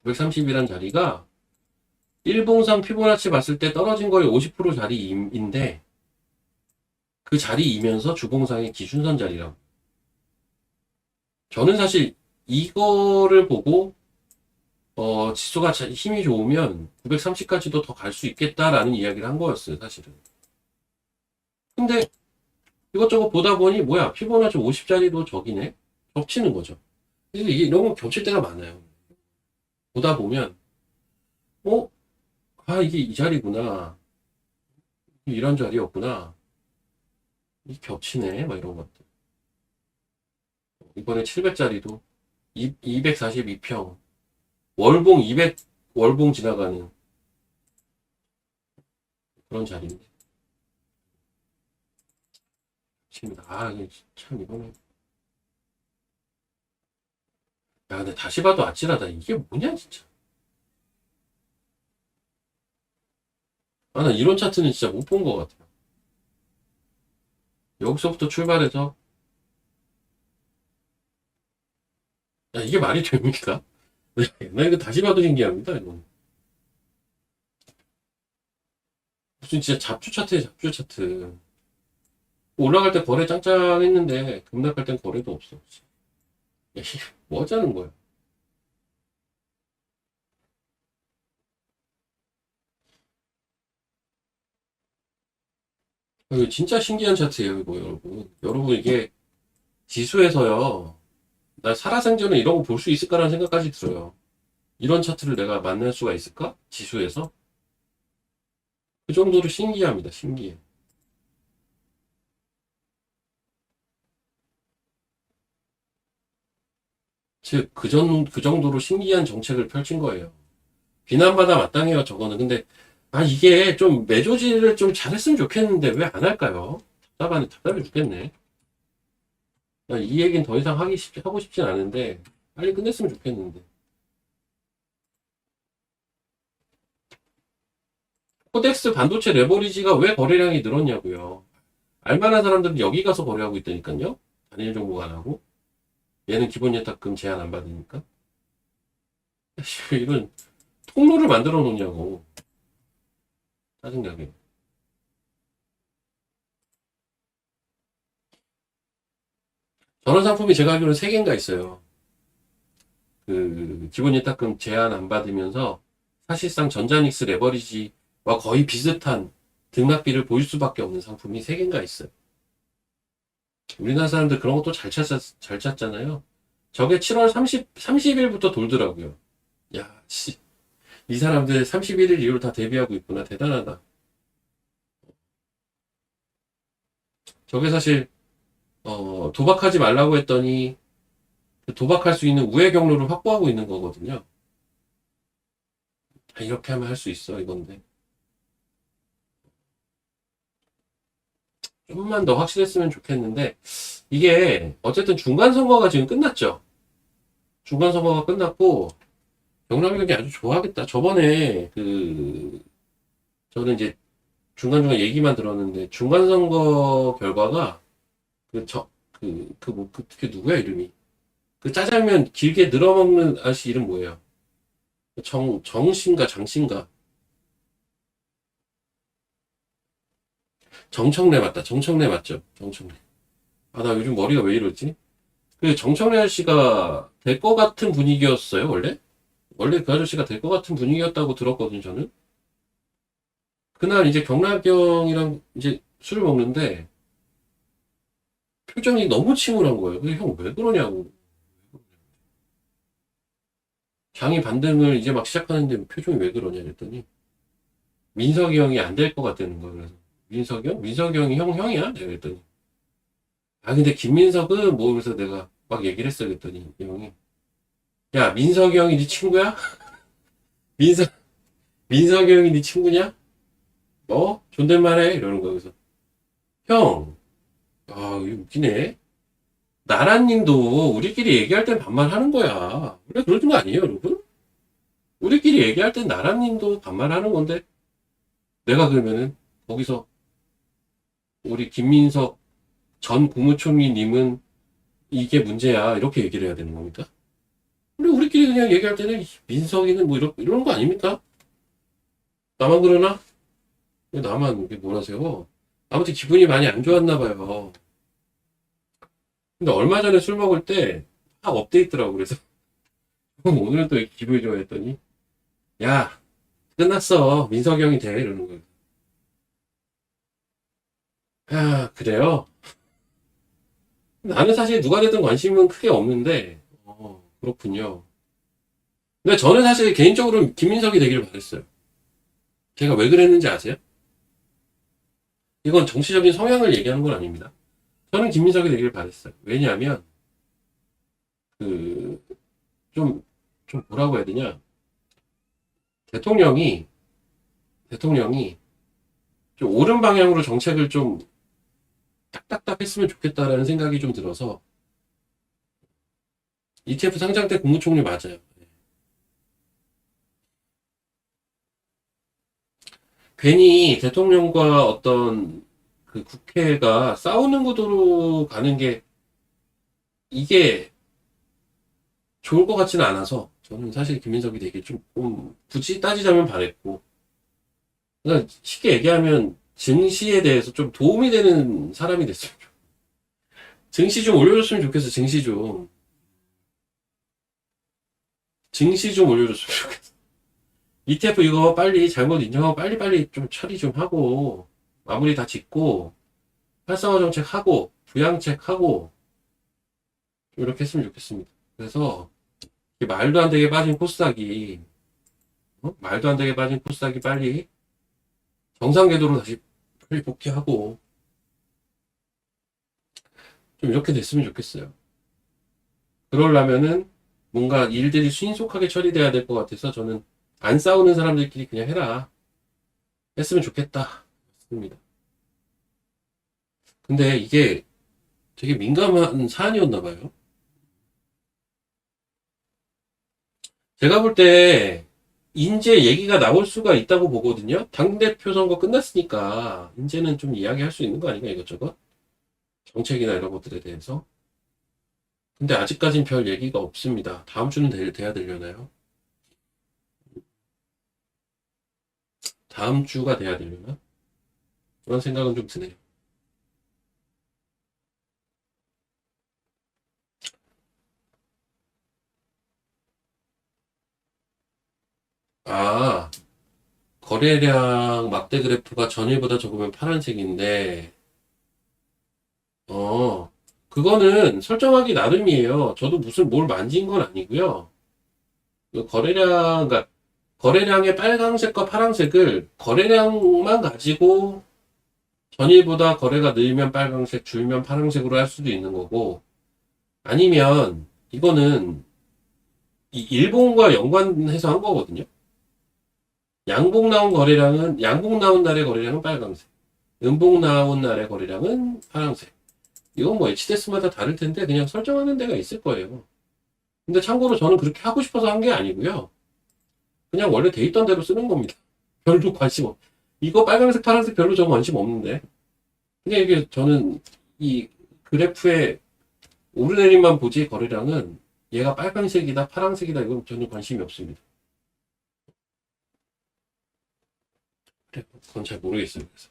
930이라는 자리가 일봉상 피보나치 봤을 때 떨어진 거의 50% 자리인데 그 자리이면서 주봉상의 기준선 자리라고. 저는 사실 이거를 보고 지수가 힘이 좋으면 930까지도 더 갈 수 있겠다라는 이야기를 한 거였어요, 사실은. 근데 이것저것 보다 보니 뭐야 피보나치 50짜리도 저기네? 겹치는 거죠. 근데 이게 이런 건 겹칠 때가 많아요. 보다 보면 어? 이게 이 자리구나. 이런 자리였구나. 이 겹치네. 막 이런 것들. 이번에 700짜리도 242평. 월봉 200 월봉 지나가는 그런 자리인데. 미칩니다. 아, 이게 참, 이거는. 야, 근데 다시 봐도 아찔하다. 이게 뭐냐, 진짜. 아, 나 이런 차트는 진짜 못 본 것 같아요. 여기서부터 출발해서, 야, 이게 말이 됩니까? 나 이거 다시 봐도 신기합니다, 이거. 무슨 진짜 잡주 차트에 잡주 차트. 올라갈 때 거래 짱짱했는데, 급락할 땐 거래도 없어. 야, 이게 뭐 하자는 거야. 이거 진짜 신기한 차트예요, 이거, 여러분. 여러분, 이게 지수에서요, 나 살아생전에 이런 거 볼 수 있을까라는 생각까지 들어요. 이런 차트를 내가 만날 수가 있을까? 지수에서? 그 정도로 신기합니다, 신기해. 즉, 그 정도로 신기한 정책을 펼친 거예요. 비난받아 마땅해요, 저거는. 근데, 아, 이게 좀 매조지를 좀 잘했으면 좋겠는데, 왜 안 할까요? 답답해 죽겠네. 이 얘기는 더 이상 하고 싶진 않은데, 빨리 끝냈으면 좋겠는데. 코덱스 반도체 레버리지가 왜 거래량이 늘었냐고요. 알만한 사람들은 여기 가서 거래하고 있다니까요. 단일 정보가 안 하고. 얘는 기본 예탁금 제한 안 받으니까. 이런 통로를 만들어 놓냐고. 짜증나게. 저런 상품이 제가 알기로는 3개인가 있어요. 그 기본 예탁금 제한 안 받으면서 사실상 전자닉스 레버리지와 거의 비슷한 등락비를 보일 수밖에 없는 상품이 3개인가 있어요. 우리나라 사람들 그런 것도 잘 찾잖아요. 저게 7월 30일부터 돌더라고요. 야, 씨. 이 사람들 31일 이후로 다 대비하고 있구나. 대단하다. 저게 사실, 도박하지 말라고 했더니, 도박할 수 있는 우회 경로를 확보하고 있는 거거든요. 이렇게 하면 할 수 있어, 이건데. 좀만 더 확실했으면 좋겠는데, 이게, 어쨌든 중간선거가 지금 끝났죠. 중간선거가 끝났고, 경남경이 아주 좋아하겠다. 저번에, 저는 이제 중간중간 얘기만 들었는데, 중간선거 결과가, 그게 누구야, 이름이? 그 짜장면 길게 늘어먹는 아저씨 이름 뭐예요? 정신가, 장신가. 정청래 맞다. 정청래 맞죠? 정청래. 아, 나 요즘 머리가 왜 이러지? 그 정청래 아저씨가 될 것 같은 분위기였어요, 원래? 원래 그 아저씨가 될 것 같은 분위기였다고 들었거든요, 저는. 그날 이제 경락경이랑 이제 술을 먹는데 표정이 너무 침울한 거예요. 그래서 형 왜 그러냐고. 장이 반등을 이제 막 시작하는데 표정이 왜 그러냐 그랬더니 민석이 형이 안 될 것 같다는 거예요. 그래서 민석이 형? 민석이 형이 형이야? 내가 그랬더니 아 근데 김민석은 뭐 그래서 내가 막 얘기를 했어 그랬더니 이 형이 야 민석이 형이 네 친구야? 민석 민석이 형이 네 친구냐? 존댓말해 이러는 거야. 그래서 형, 아 이거 웃기네. 나라님도 우리끼리 얘기할 땐 반말하는 거야. 원래 그러는 거 아니에요, 여러분? 우리끼리 얘기할 땐 나라님도 반말하는 건데 내가 그러면은 거기서 우리 김민석 전 국무총리님은 이게 문제야 이렇게 얘기를 해야 되는 겁니까? 우리끼리 그냥 얘기할 때는 민석이는 뭐 이런 거 아닙니까? 나만 그러나? 왜 나만 이게 몰아세요? 아무튼 기분이 많이 안 좋았나 봐요. 근데 얼마 전에 술 먹을 때 딱 업데이트라고 그래서 오늘 또 기분이 좋아했더니 야 끝났어 민석이 형이 돼 이러는 거예요. 야 그래요? 나는 사실 누가 되든 관심은 크게 없는데 그렇군요. 근데 저는 사실 개인적으로 김민석이 되기를 바랬어요. 제가 왜 그랬는지 아세요? 이건 정치적인 성향을 얘기하는 건 아닙니다. 저는 김민석이 되기를 바랬어요. 왜냐하면 그 좀 뭐라고 해야 되냐? 대통령이 대통령이 좀 옳은 방향으로 정책을 좀 딱딱딱 했으면 좋겠다라는 생각이 좀 들어서 ETF 상장 때 국무총리 맞아요. 괜히 대통령과 어떤 그 국회가 싸우는 구도로 가는 게 이게 좋을 것 같지는 않아서 저는 사실 김민석이 되게 좀 굳이 따지자면 바랬고 그러니까 쉽게 얘기하면 증시에 대해서 좀 도움이 되는 사람이 됐으면 좋겠어요. 증시 좀 올려줬으면 좋겠어. 증시 좀 올려줬으면 좋겠어. ETF 이거 빨리 잘못 인정하고 빨리빨리 좀 처리 좀 하고 마무리 다 짓고 활성화 정책 하고 부양책 하고 이렇게 했으면 좋겠습니다. 그래서 말도 안 되게 빠진 코스닥이 말도 안 되게 빠진 코스닥이 빨리 정상 궤도로 다시 빨리 복귀하고 좀 이렇게 됐으면 좋겠어요. 그러려면은 뭔가 일들이 신속하게 처리돼야 될 것 같아서 저는 안 싸우는 사람들끼리 그냥 해라 했으면 좋겠다 했습니다. 근데 이게 되게 민감한 사안이었나 봐요. 제가 볼 때 인제 얘기가 나올 수가 있다고 보거든요. 당대표 선거 끝났으니까 이제는 좀 이야기할 수 있는 거 아닌가 이것저것 정책이나 이런 것들에 대해서. 근데 아직까진 별 얘기가 없습니다. 다음 주는 돼야 되려나요? 다음 주가 돼야 되려나? 그런 생각은 좀 드네요. 아, 거래량 막대 그래프가 전일보다 적으면 파란색인데, 어, 그거는 설정하기 나름이에요. 저도 무슨 뭘 만진 건 아니고요. 그 그러니까 거래량의 빨강색과 파란색을 거래량만 가지고 전일보다 거래가 늘면 빨강색, 줄면 파란색으로 할 수도 있는 거고, 아니면 이거는 이 일본과 연관해서 한 거거든요. 양봉 나온 날의 거래량은 빨강색, 음봉 나온 날의 거래량은 파란색. 이건 뭐 HDS마다 다를 텐데 그냥 설정하는 데가 있을 거예요. 근데 참고로 저는 그렇게 하고 싶어서 한 게 아니고요. 그냥 원래 돼 있던 대로 쓰는 겁니다. 별로 관심 없. 이거 빨간색, 파란색 별로 저 관심 없는데. 그냥 이게 저는 이 그래프의 오르내림만 보지 거래량은 얘가 빨간색이다, 파란색이다 이건 전혀 관심이 없습니다. 그래, 그건 잘 모르겠어요. 그래서.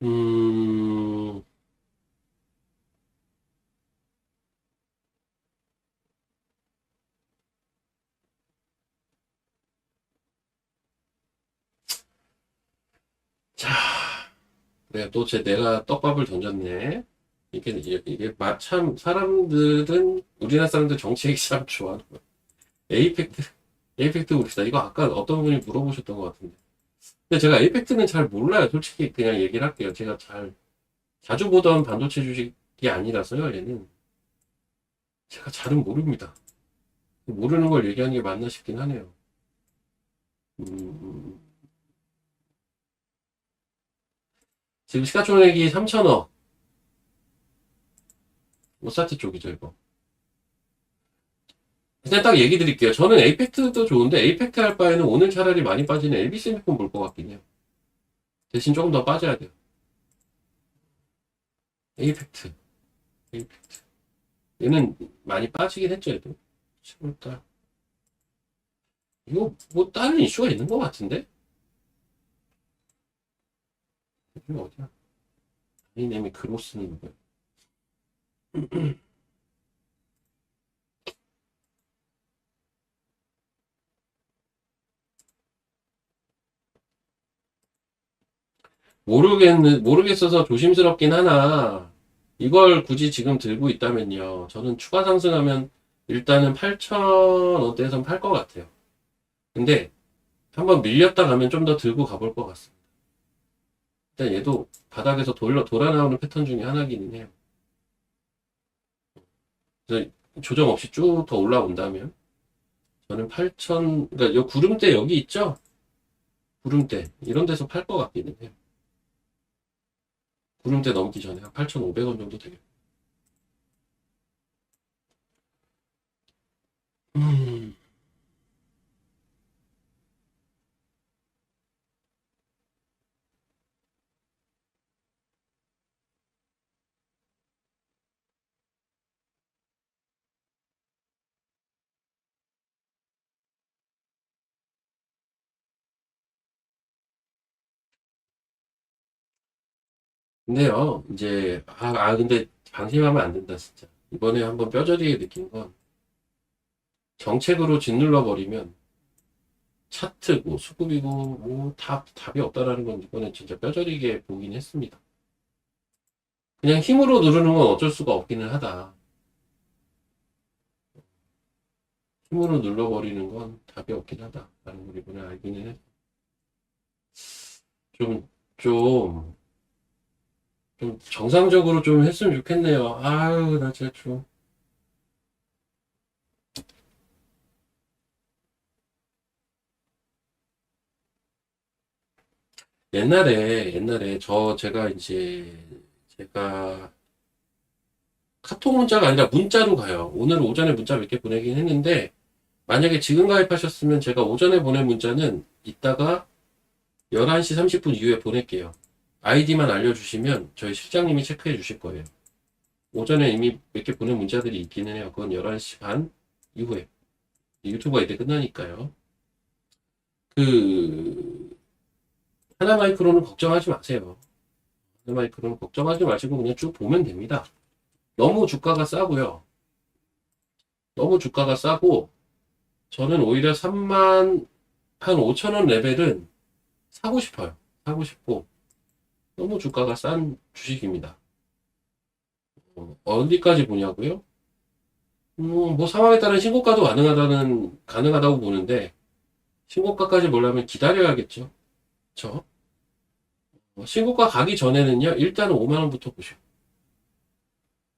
음, 자, 내가 떡밥을 던졌네. 참, 우리나라 사람들 정치 얘기 참 좋아하는 거야. 에이펙트, 에이펙트 봅시다. 이거 아까 어떤 분이 물어보셨던 것 같은데. 근데 제가 에이펙트는 잘 몰라요. 솔직히 그냥 얘기를 할게요. 자주 보던 반도체 주식이 아니라서요. 얘는. 제가 잘은 모릅니다. 모르는 걸 얘기하는 게 맞나 싶긴 하네요. 음, 지금 시가총액이 3천억. 오사트 쪽이죠, 이거. 그냥 딱 얘기 드릴게요. 저는 에이펙트도 좋은데, 에이펙트 할 바에는 오늘 차라리 많이 빠지는 LB셀리콘 볼 것 같긴 해요. 대신 조금 더 빠져야 돼요. 에이펙트. 에이펙트. 얘는 많이 빠지긴 했죠, 얘도. 10월달. 이거 뭐 다른 이슈가 있는 것 같은데? 이거 어디야? 다이내믹 그로스는 누구야? 모르겠어서 조심스럽긴 하나, 이걸 굳이 지금 들고 있다면요. 저는 추가 상승하면 일단은 8,000원대에선 팔 것 같아요. 근데 한번 밀렸다 가면 좀 더 들고 가볼 것 같습니다. 일단 얘도 바닥에서 돌아 나오는 패턴 중에 하나기는 해요. 그래서 조정 없이 쭉 더 올라온다면 저는 8,000, 그러니까 요 구름대 여기 있죠? 구름대 이런 데서 팔 것 같기는 해요. 구름대 넘기 전에 한 8,500원 정도 되겠고. 음, 근데요, 이제, 근데 방심하면 안 된다, 진짜. 이번에 한번 뼈저리게 느낀 건, 정책으로 짓눌러 버리면, 차트, 뭐, 수급이고, 뭐, 답이 없다라는 건 이번에 진짜 뼈저리게 보긴 했습니다. 그냥 힘으로 누르는 건 어쩔 수가 없기는 하다. 힘으로 눌러버리는 건 답이 없긴 하다. 라는 걸 이번에 알기는 해. 좀, 좀, 좀 정상적으로 좀 했으면 좋겠네요. 아유, 나 진짜 좀. 옛날에 제가 이제, 제가 카톡 문자가 아니라 문자로 가요. 오늘 오전에 문자 몇 개 보내긴 했는데, 만약에 지금 가입하셨으면 제가 오전에 보낸 문자는 이따가 11시 30분 이후에 보낼게요. 아이디만 알려주시면 저희 실장님이 체크해 주실 거예요. 오전에 이미 몇 개 보낸 문자들이 있기는 해요. 그건 11시 반 이후에. 유튜브가 이때 끝나니까요. 그, 하나마이크로는 걱정하지 마세요. 하나마이크로는 걱정하지 마시고 그냥 쭉 보면 됩니다. 너무 주가가 싸고요. 너무 주가가 싸고, 저는 오히려 3만 한 5천 원 레벨은 사고 싶어요. 사고 싶고, 너무 주가가 싼 주식입니다. 어디까지 보냐고요? 뭐 상황에 따른 신고가도 가능하다고 보는데, 신고가까지 보려면 기다려야겠죠. 저 신고가 가기 전에는요, 일단은 5만 원부터 보시고,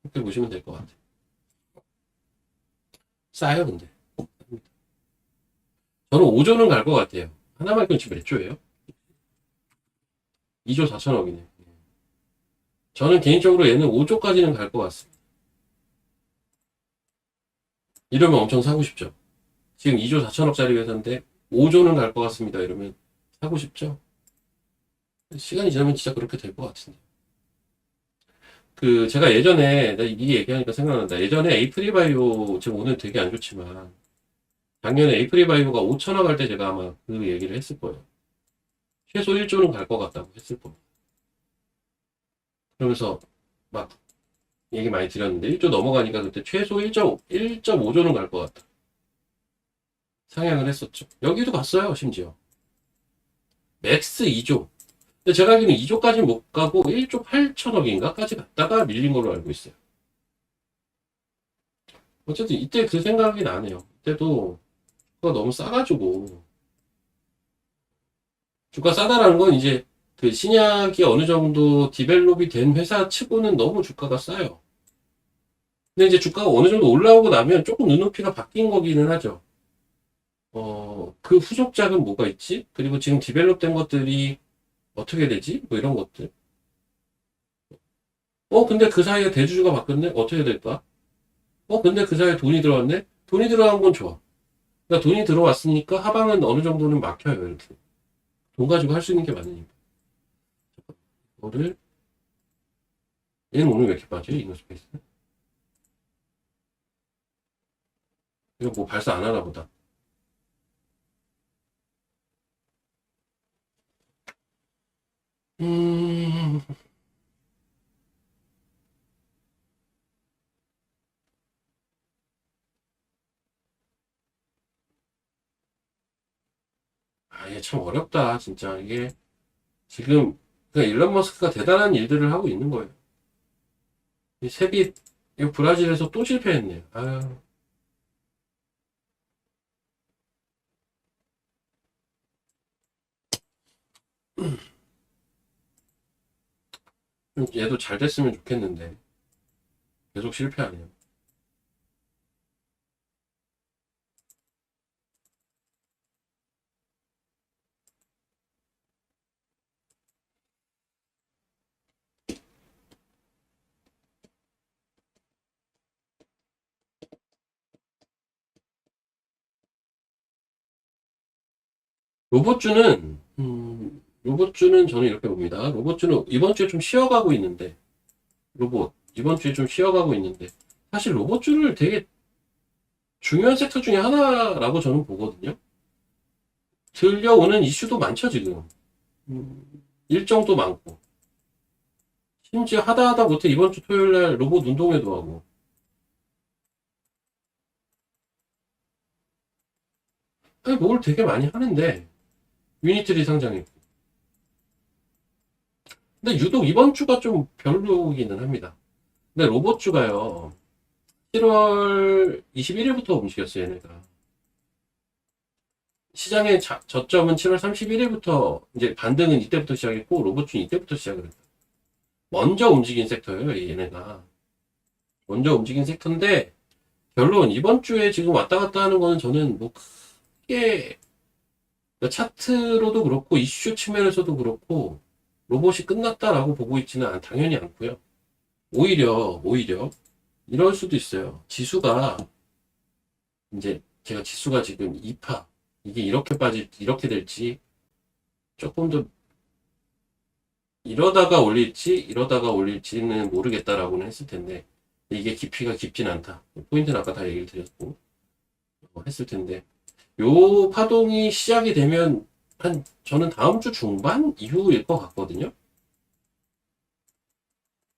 그렇게 보시면 될 것 같아요. 싸요, 근데. 저는 5조는 갈 것 같아요. 하나만큼 지금 몇 조예요? 2조 4천억이네. 저는 개인적으로 얘는 5조까지는 갈 것 같습니다. 이러면 엄청 사고 싶죠. 지금 2조 4천억짜리 회사인데 5조는 갈 것 같습니다. 이러면 사고 싶죠. 시간이 지나면 진짜 그렇게 될 것 같은데. 제가 예전에, 이 얘기하니까 생각난다. 예전에 에이프리바이오, 지금 오늘 되게 안 좋지만, 작년에 에이프리바이오가 5천억 할 때 제가 아마 그 얘기를 했을 거예요. 최소 1조는 갈 것 같다고 했을 거예요. 그러면서 막 얘기 많이 드렸는데, 1조 넘어가니까 그때 최소 1.5조는 갈 것 같다. 상향을 했었죠. 여기도 갔어요, 심지어. 맥스 2조. 근데 제가 알기로는 2조까지 못 가고 1조 8천억인가까지 갔다가 밀린 걸로 알고 있어요. 어쨌든 이때 그 생각이 나네요. 이때도 주가 너무 싸가지고 주가 싸다라는 건 이제 그 신약이 어느 정도 디벨롭이 된 회사 치고는 너무 주가가 싸요. 근데 이제 주가가 어느 정도 올라오고 나면 조금 눈높이가 바뀐 거기는 하죠. 그 후속작은 뭐가 있지? 그리고 지금 디벨롭된 것들이 어떻게 되지? 뭐 이런 것들. 근데 그 사이에 대주주가 바뀌었네? 어떻게 될까? 근데 그 사이에 돈이 들어왔네? 돈이 들어간 건 좋아. 그러니까 돈이 들어왔으니까 하방은 어느 정도는 막혀요, 이렇게. 돈 가지고 할 수 있는 게 많으니까. 이거를, 얘는 오늘 왜 이렇게 빠져? 이노스페이스? 이거 뭐 발사 안 하나 보다. 음, 이게 참 어렵다, 진짜. 이게, 지금, 그러니까 일론 머스크가 대단한 일들을 하고 있는 거예요. 이 세비, 이 브라질에서 또 실패했네요. 아유, 얘도 잘 됐으면 좋겠는데, 계속 실패하네요. 로봇주는 저는 이렇게 봅니다. 로봇주는 이번 주에 좀 쉬어가고 있는데, 이번 주에 좀 쉬어가고 있는데, 사실 로봇주를 되게 중요한 섹터 중에 하나라고 저는 보거든요. 들려오는 이슈도 많죠, 지금. 일정도 많고. 심지어 하다 못해 이번 주 토요일 날 로봇 운동회도 하고. 아니, 뭘 되게 많이 하는데, 유니트리 상장했고. 근데 유독 이번 주가 좀 별로기는 합니다. 근데 로봇주가요, 7월 21일부터 움직였어요, 얘네가. 시장의 저점은 7월 31일부터, 이제 반등은 이때부터 시작했고, 로봇주는 이때부터 시작을 했다. 먼저 움직인 섹터예요, 얘네가. 먼저 움직인 섹터인데, 결론, 이번 주에 지금 왔다 갔다 하는 거는 저는 뭐 크게, 차트로도 그렇고, 이슈 측면에서도 그렇고, 로봇이 끝났다라고 보고 있지는 당연히 않고요. 오히려, 이럴 수도 있어요. 제가 지수가 지금 2파, 이게 이렇게 될지, 조금 더, 이러다가 올릴지는 모르겠다라고는 했을 텐데, 이게 깊이가 깊진 않다. 포인트는 아까 다 얘기를 드렸고, 했을 텐데, 요 파동이 시작이 되면, 저는 다음 주 중반 이후일 것 같거든요.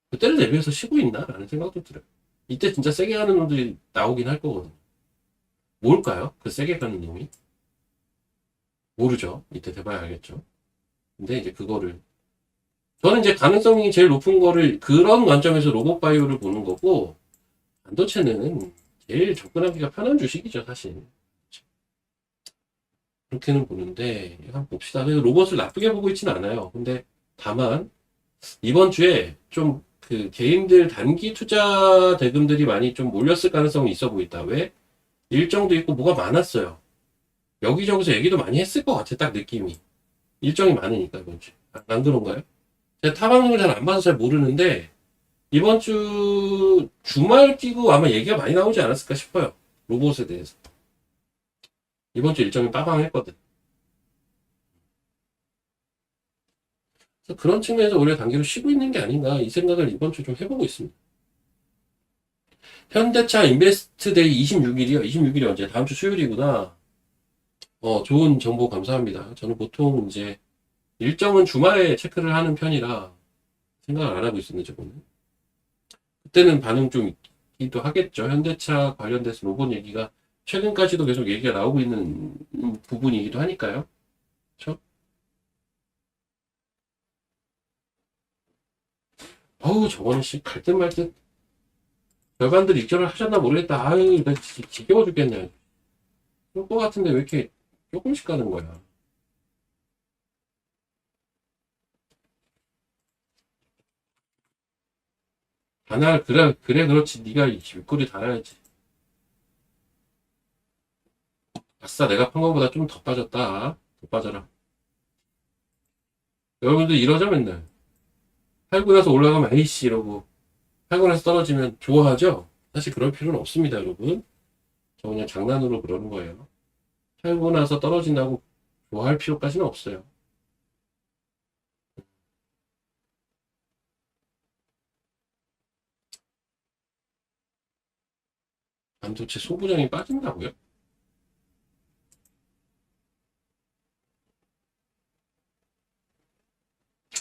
그때를 대비해서 쉬고 있나? 라는 생각도 들어요. 이때 진짜 세게 가는 놈들이 나오긴 할 거거든요. 뭘까요? 그 세게 가는 놈이? 모르죠. 이때 돼봐야 알겠죠. 근데 이제 저는 이제 가능성이 제일 높은 거를 그런 관점에서 로봇 바이오를 보는 거고, 반도체는 제일 접근하기가 편한 주식이죠, 사실. 그렇게는 보는데, 한번 봅시다. 그래서 로봇을 나쁘게 보고 있지는 않아요. 근데 다만, 이번 주에 좀 그 개인들 단기 투자 대금들이 많이 좀 몰렸을 가능성이 있어 보인다. 왜? 일정도 있고 뭐가 많았어요. 여기저기서 얘기도 많이 했을 것 같아, 딱 느낌이. 일정이 많으니까, 이번 주. 안 그런가요? 제가 타방송을 잘 안 봐서 잘 모르는데, 이번 주 주말 끼고 아마 얘기가 많이 나오지 않았을까 싶어요. 로봇에 대해서. 이번 주 일정이 빠방했거든. 그래서 그런 측면에서 오히려 단기로 쉬고 있는 게 아닌가, 이 생각을 이번 주 좀 해보고 있습니다. 현대차 인베스트데이 26일이요. 26일이 언제? 다음 주 수요일이구나. 좋은 정보 감사합니다. 저는 보통 이제 일정은 주말에 체크를 하는 편이라 생각을 안 하고 있었는데, 저거는. 그때는 반응 좀 있기도 하겠죠. 현대차 관련돼서 로봇 얘기가 최근까지도 계속 얘기가 나오고 있는 부분이기도 하니까요. 그렇죠? 어우, 저거는 갈 듯 말 듯. 별반들 입결을 하셨나 모르겠다. 아유, 나 지겨워 죽겠네. 그럴 것 같은데 왜 이렇게 조금씩 가는 거야. 그래, 그렇지. 네가 윗꼬리 달아야지. 아싸, 내가 판 거보다 좀 더 빠졌다. 더 빠져라. 여러분들 이러죠, 맨날. 팔고 나서 올라가면 에이씨 이러고, 팔고 나서 떨어지면 좋아하죠? 사실 그럴 필요는 없습니다, 여러분. 저 그냥 장난으로 그러는 거예요. 팔고 나서 떨어진다고 좋아할 필요까지는 없어요. 반도체 소부장이 빠진다고요?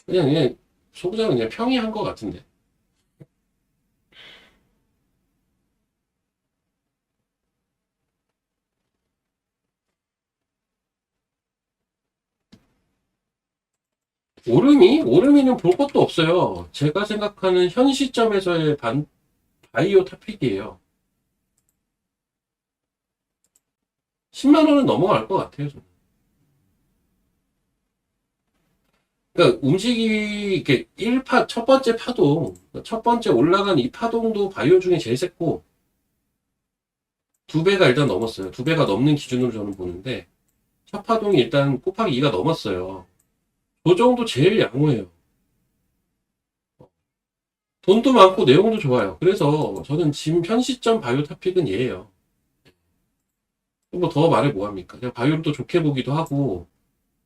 그냥 소부장은 그냥 평이한 것 같은데. 오름이는 볼 것도 없어요. 제가 생각하는 현 시점에서의 바이오 탑픽이에요. 10만 원은 넘어갈 것 같아요, 저는. 그러니까 이렇게 첫 번째 파동, 첫 번째 올라간 이 파동도 바이오 중에 제일 셌고, 두 배가 일단 넘었어요. 두 배가 넘는 기준으로 저는 보는데, 첫 파동이 일단 곱하기 2가 넘었어요. 그 정도 제일 양호해요. 돈도 많고 내용도 좋아요. 그래서 저는 지금 현 시점 바이오 탑픽은 얘예요. 뭐 더 말해 뭐합니까? 그냥 바이오를 또 좋게 보기도 하고,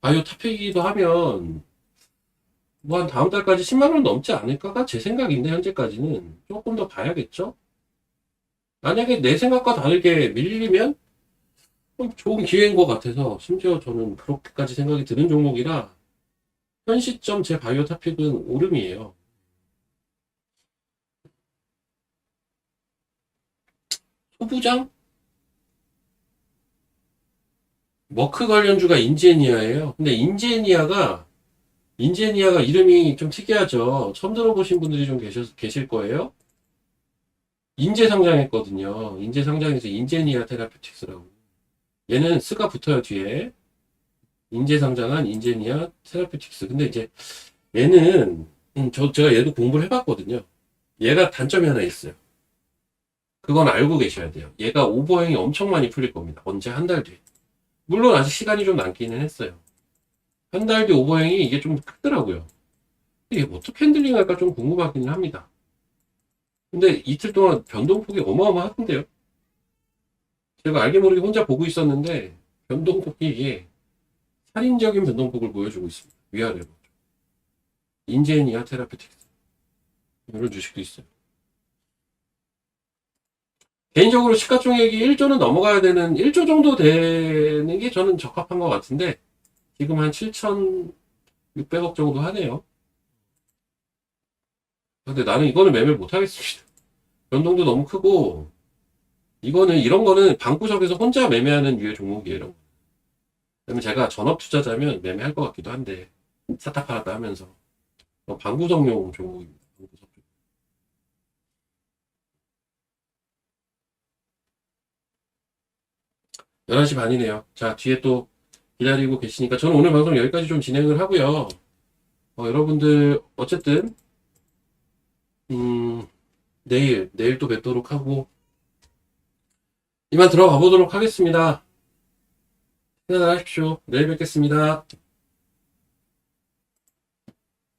바이오 탑이기도 하면 뭐 한 다음 달까지 10만 원 넘지 않을까가 제 생각인데 현재까지는 조금 더 봐야겠죠? 만약에 내 생각과 다르게 밀리면 좋은 기회인 것 같아서 심지어 저는 그렇게까지 생각이 드는 종목이라 현 시점 제 바이오 탑픽은 오름이에요. 소부장? 머크 관련주가 인제니아예요. 근데 인제니아가 이름이 좀 특이하죠. 처음 들어보신 분들이 좀 계실 거예요. 인제 상장했거든요. 인제 상장해서 인제니아 테라피틱스라고. 얘는 스가 붙어요, 뒤에. 인제 상장한 인제니아 테라피틱스. 근데 이제 얘는, 제가 얘도 공부를 해봤거든요. 얘가 단점이 하나 있어요. 그건 알고 계셔야 돼요. 얘가 오버행이 엄청 많이 풀릴 겁니다. 언제? 한 달 뒤에. 물론 아직 시간이 좀 남기는 했어요. 한 달 뒤 오버행이 이게 좀 크더라고요. 이게 어떻게 핸들링 할까 좀 궁금하기는 합니다. 근데 이틀 동안 변동폭이 어마어마하던데요. 제가 알게 모르게 혼자 보고 있었는데 변동폭이 이게 살인적인 변동폭을 보여주고 있습니다. 위아래로. 인제니아 테라피틱스. 이런 주식도 있어요. 개인적으로 시가총액이 1조는 넘어가야 되는 1조 정도 되는 게 저는 적합한 것 같은데 지금 한 7,600억 정도 하네요. 근데 나는 이거는 매매를 못 하겠습니다. 변동도 너무 크고 이런 거는 방구석에서 혼자 매매하는 류의 종목이에요. 그러면 제가 전업 투자자면 매매할 것 같기도 한데 사타 팔았다 하면서 방구석용 종목입니다. 방구석. 11시 반이네요. 자, 뒤에 또 기다리고 계시니까 저는 오늘 방송 여기까지 좀 진행을 하고요. 여러분들 어쨌든 내일 또 뵙도록 하고 이만 들어가 보도록 하겠습니다. 생각하십시오. 내일 뵙겠습니다.